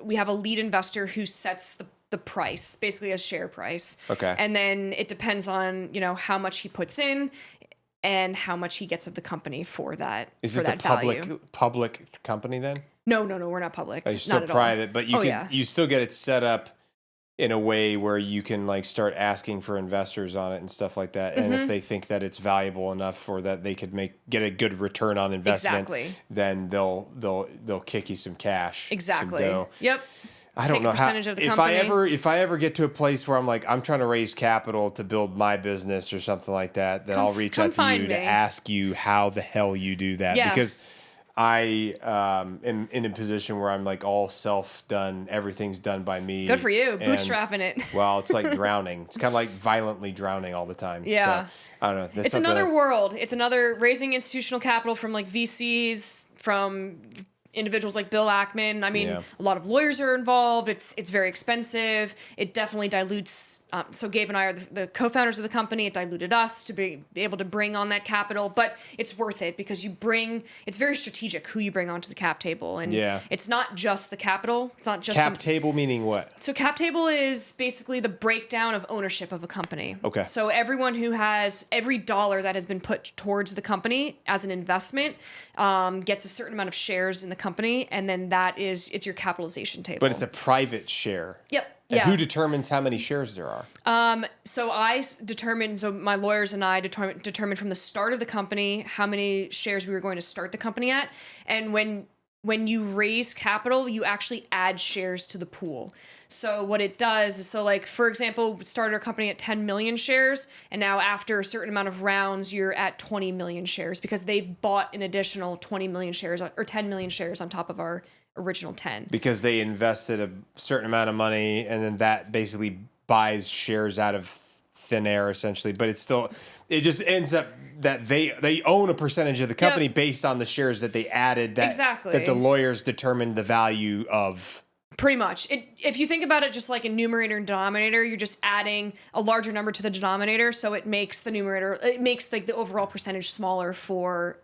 we have a lead investor who sets the price, basically a share price. Okay. And then it depends on how much he puts in and how much he gets of the company for that. Is this a public company then? No, we're not public. You're still private, but you still get it set up in a way where you can start asking for investors on it and stuff like that. And if they think that it's valuable enough or that they could get a good return on investment, then they'll kick you some cash. Exactly. Some dough. Yep. I don't know how, if I ever get to a place where I'm trying to raise capital to build my business or something like that, then I'll reach out to you to ask you how the hell you do that. Yeah. Because I am in a position where I'm all self-done. Everything's done by me. Good for you. Bootstrapping it. Well, it's like drowning. It's kind of violently drowning all the time. Yeah. So, I don't know. It's another world. It's another raising institutional capital from VCs, from individuals like Bill Ackman. I mean, a lot of lawyers are involved. It's very expensive. It definitely dilutes. So Gabe and I are the co-founders of the company. It diluted us to be able to bring on that capital, but it's worth it because it's very strategic who you bring onto the cap table. And it's not just the capital. It's not just cap table meaning what? So cap table is basically the breakdown of ownership of a company. Okay. So everyone who has every dollar that has been put towards the company as an investment gets a certain amount of shares in the company, and then it's your capitalization table. But it's a private share. Yep. And who determines how many shares there are? So my lawyers and I determined from the start of the company how many shares we were going to start the company at. And when when you raise capital, you actually add shares to the pool. So what it does is, so like, for example, we started our company at 10 million shares, and now after a certain amount of rounds, you're at 20 million shares because they've bought an additional 20 million shares or 10 million shares on top of our original 10. Because they invested a certain amount of money, and then that basically buys shares out of thin air, essentially. But it's still, it just ends up that they own a percentage of the company based on the shares that they added that that the lawyers determined the value of. Pretty much. If you think about it just like a numerator and denominator, you're just adding a larger number to the denominator, so it makes the numerator, it makes like the overall percentage smaller for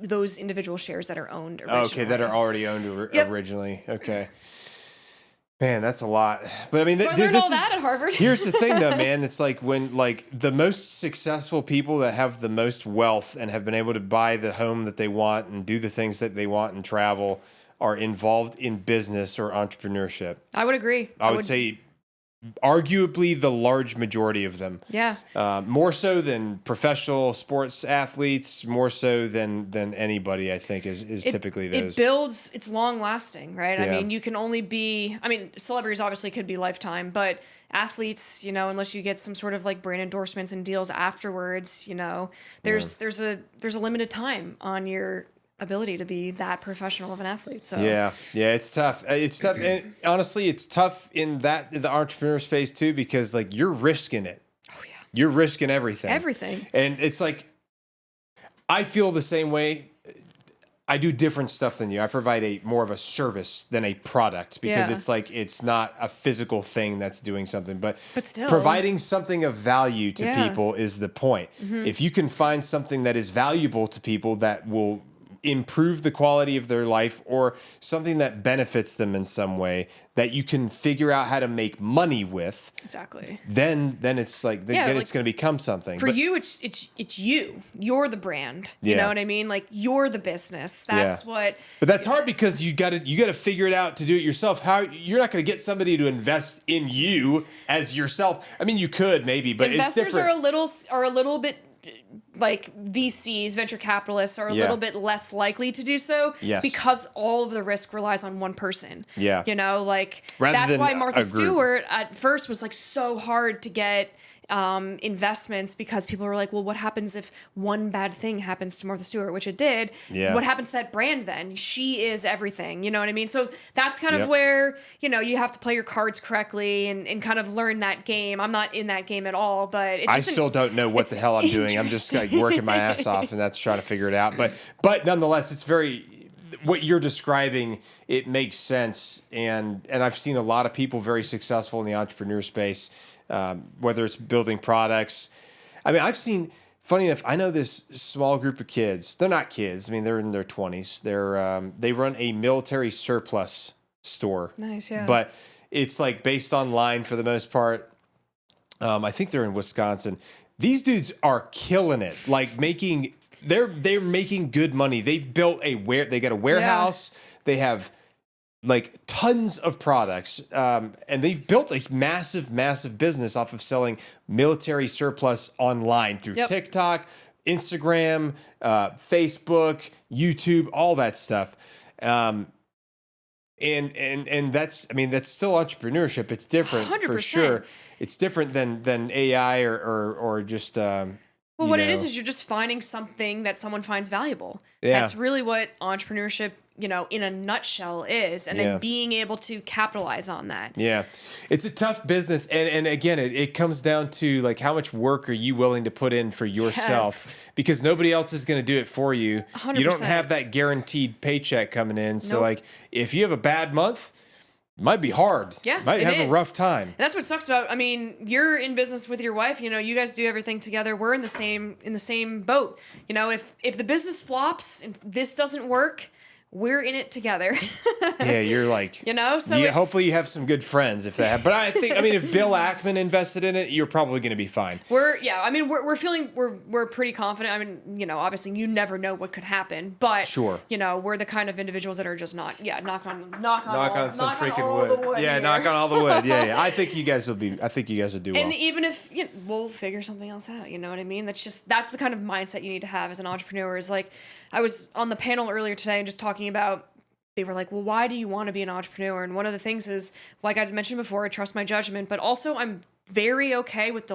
those individual shares that are owned originally. Okay, that are already owned originally. Okay. Man, that's a lot. But I mean, so I learned all that at Harvard. Here's the thing, though, man. It's like when the most successful people that have the most wealth and have been able to buy the home that they want and do the things that they want and travel are involved in business or entrepreneurship. I would agree. I would say arguably the large majority of them. Yeah. More so than professional sports athletes, more so than anybody, I think, is typically those. It builds, it's long lasting, right? Yeah. I mean, you can only be, celebrities obviously could be lifetime, but athletes, unless you get some sort of like brand endorsements and deals afterwards, there's a limited time on your ability to be that professional of an athlete. So yeah, it's tough. It's tough, and honestly, it's tough in the entrepreneur space too, because like you're risking it. Oh yeah, you're risking everything. And it's like I feel the same way. I do different stuff than you. I provide more of a service than a product because it's like it's not a physical thing that's doing something, but still providing something of value to people is the point. Mm-hmm. If you can find something that is valuable to people that will improve the quality of their life or something that benefits them in some way that you can figure out how to make money with. Exactly. Then it's like then it's going to become something. For you, it's you. You're the brand. You know what I mean? Like you're the business. That's what. But that's hard because you got to figure it out to do it yourself. How you're not going to get somebody to invest in you as yourself. I mean, you could maybe, but investors it's different. are a little bit. Like VCs, venture capitalists are a little bit less likely to do so because all of the risk relies on one person. Yeah. That's why Martha Stewart at first was like so hard to get investments because people were like, well, what happens if one bad thing happens to Martha Stewart, which it did? Yeah. What happens to that brand then? She is everything. You know what I mean? So that's kind of where, you have to play your cards correctly and kind of learn that game. I'm not in that game at all, but it's just I still don't know what the hell I'm doing. I'm just like working my ass off and that's trying to figure it out. But nonetheless, it's very, what you're describing, it makes sense. And I've seen a lot of people very successful in the entrepreneur space. Whether it's building products. I mean, I've seen, funny enough, I know this small group of kids. They're not kids. I mean, they're in their 20s. They run a military surplus store. Nice, yeah. But it's like based online for the most part. I think they're in Wisconsin. These dudes are killing it. Like they're making good money. They've built they got a warehouse. Yeah. They have like tons of products, and they've built a massive business off of selling military surplus online through TikTok, Instagram, Facebook, YouTube, all that stuff. And that's still entrepreneurship. It's different 100%. For sure. It's different than AI or just. Well, what it is you're just finding something that someone finds valuable. Yeah. That's really what entrepreneurship, in a nutshell is, and then being able to capitalize on that. Yeah. It's a tough business. And again, it comes down to like, how much work are you willing to put in for yourself? Yes. Because nobody else is going to do it for you. 100%. You don't have that guaranteed paycheck coming in. So like, if you have a bad month, it might be hard. Yeah, might have a rough time. And that's what sucks about. I mean, you're in business with your wife. You guys do everything together. We're in the same boat. If the business flops and this doesn't work, we're in it together. Yeah, you're like, so hopefully you have some good friends if that happens. But I think, if Bill Ackman invested in it, you're probably going to be fine. We're pretty confident. Obviously you never know what could happen, but sure. We're the kind of individuals that are just not, knock on some freaking wood. Yeah, knock on all the wood. Yeah. I think you guys will do well. And even if, we'll figure something else out, you know what I mean? That's the kind of mindset you need to have as an entrepreneur. Is like, I was on the panel earlier today and just talking about they were like, well, why do you want to be an entrepreneur? And one of the things is, like I mentioned before, I trust my judgment, but also I'm very okay with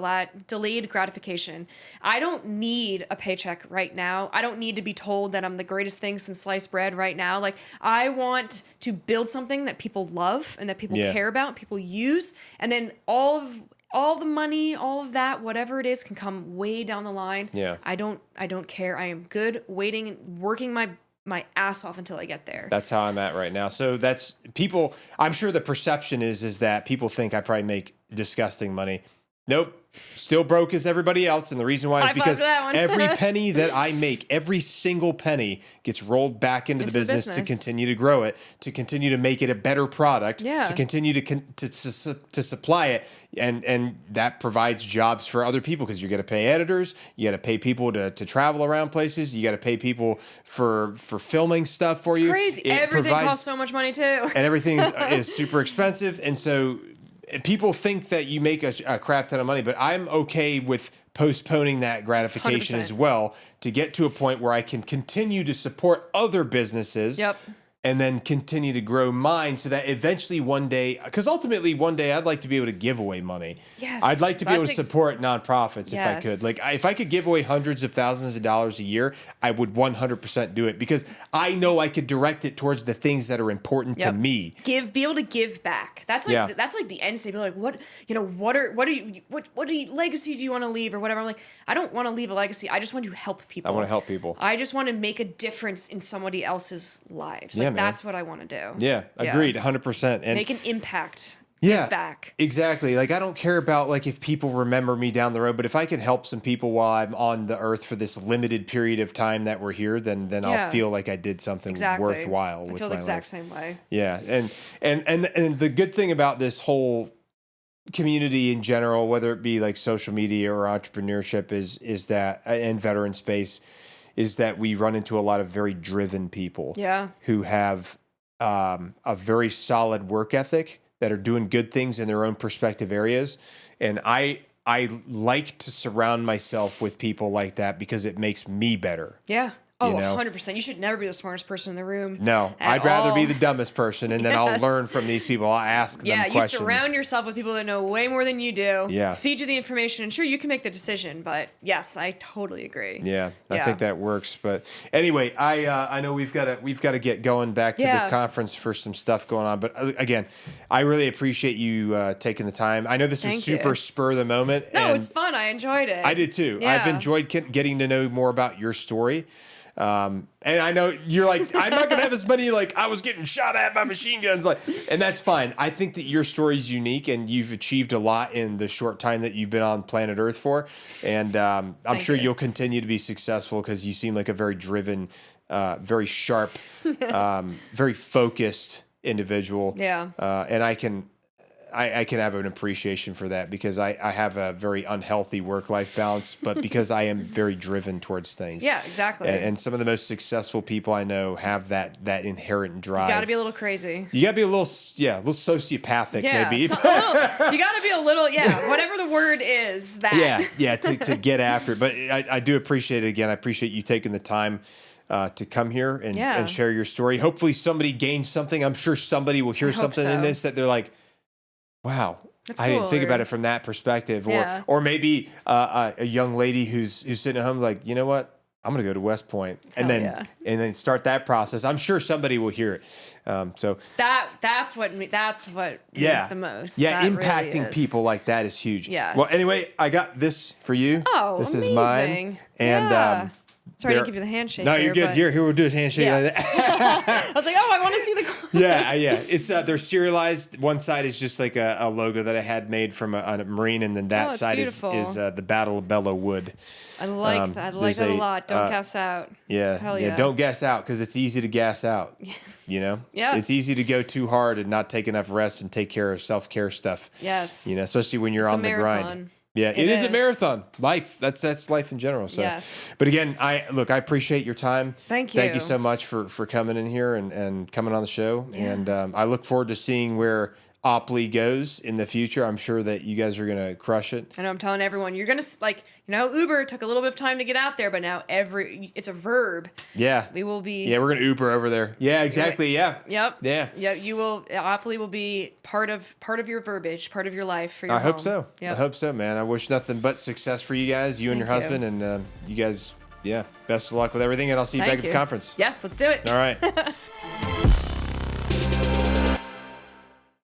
delayed gratification. I don't need a paycheck right now. I don't need to be told that I'm the greatest thing since sliced bread right now. Like, I want to build something that people love and that people care about, people use, and then all the money, all of that, whatever it is, can come way down the line. Yeah. I don't care. I am good waiting and working my ass off until I get there. That's how I'm at right now. So that's people. I'm sure the perception is that people think I probably make disgusting money. Nope. Still broke as everybody else. And the reason why is because every penny that I make, every single penny gets rolled back into the business to continue to grow it, to continue to make it a better product, to continue to supply it. And that provides jobs for other people because you got to pay editors, you got to pay people to travel around places, you got to pay people for filming stuff for you. It's crazy. Everything costs so much money too. And everything is super expensive. And so people think that you make a crap ton of money, but I'm okay with postponing that gratification 100%. as well to get to a point where I can continue to support other businesses. Yep. And then continue to grow mine so that eventually one day, because ultimately one day I'd like to be able to give away money. Yes. I'd like to be able to support nonprofits if I could. Like if I could give away hundreds of thousands of dollars a year, I would 100% do it because I know I could direct it towards the things that are important to me. Be able to give back. That's like that's like the end state. Be like, what legacy do you want to leave or whatever? I'm like, I don't want to leave a legacy. I just want to help people. I want to help people. I just want to make a difference in somebody else's lives. Like, that's what I want to do. Yeah, agreed, 100%. And make an impact. Yeah, give back. Exactly. Like I don't care about like if people remember me down the road, but if I can help some people while I'm on the earth for this limited period of time that we're here, then I'll feel like I did something worthwhile with my life. I feel the exact same way. Yeah, and the good thing about this whole community in general, whether it be like social media or entrepreneurship, is that and veteran space, is that we run into a lot of very driven people who have a very solid work ethic that are doing good things in their own perspective areas. And I like to surround myself with people like that because it makes me better. Yeah. Oh, 100%. You should never be the smartest person in the room. No, I'd rather be the dumbest person, and then I'll learn from these people. I'll ask them questions. You surround yourself with people that know way more than you do. Yeah. Feed you the information, and sure, you can make the decision, but yes, I totally agree. Yeah, I think that works. But anyway, I know we've got to get going back to this conference for some stuff going on. But again, I really appreciate you taking the time. I know this was super spur of the moment. No, it was fun. I enjoyed it. I did too. Yeah. I've enjoyed getting to know more about your story. And I know you're like, I'm not gonna have as many like I was getting shot at by machine guns, like, and that's fine. I think that your story is unique, and you've achieved a lot in the short time that you've been on planet Earth for. And I'm sure you'll continue to be successful because you seem like a very driven, very sharp, very focused individual. Yeah. And I can have an appreciation for that because I have a very unhealthy work-life balance, but because I am very driven towards things. Yeah, exactly. And some of the most successful people I know have that inherent drive. You got to be a little crazy. You got to be a little sociopathic maybe. You got to be a little, whatever the word is. That. Yeah, to get after it. But I do appreciate it again. I appreciate you taking the time to come here and share your story. Hopefully somebody gains something. I'm sure somebody will hear something in this that they're like, wow, I didn't think about it from that perspective. Or maybe a young lady who's sitting at home like, you know what? I'm going to go to West Point and then start that process. I'm sure somebody will hear it. So that's what means the most. Yeah, that impacting really people like that is huge. Yes. Well, anyway, I got this for you. Oh, this amazing. is mine. And sorry to give you the handshake. No, you're good. Here we'll do a handshake like that. I was like, I want to see the. Yeah. It's they're serialized. One side is just like a logo that I had made from a Marine, and then that side is the Battle of Belleau Wood. I like that. I like that a lot. Don't gas out. Yeah. Hell yeah. Don't gas out because it's easy to gas out. You know. Yes. It's easy to go too hard and not take enough rest and take care of self-care stuff. Yes. You know, especially when you're on the grind. Yeah, it is a marathon. Life. That's life in general. So. Yes. But again, I appreciate your time. Thank you. Thank you so much for coming in here and coming on the show. Yeah. And I look forward to seeing where Opley goes in the future. I'm sure that you guys are going to crush it. I know, I'm telling everyone, you're going to, Uber took a little bit of time to get out there, but now it's a verb. Yeah. We will be. Yeah, we're going to Uber over there. Yeah, exactly. Yeah. Yep. Yeah. Yeah, Opley will be part of your verbiage, part of your life for your I hope home. so. Yep. I hope so, man. I wish nothing but success for you guys, you and your husband, and you guys, best of luck with everything, and I'll see you back at the conference. Yes, let's do it. All right.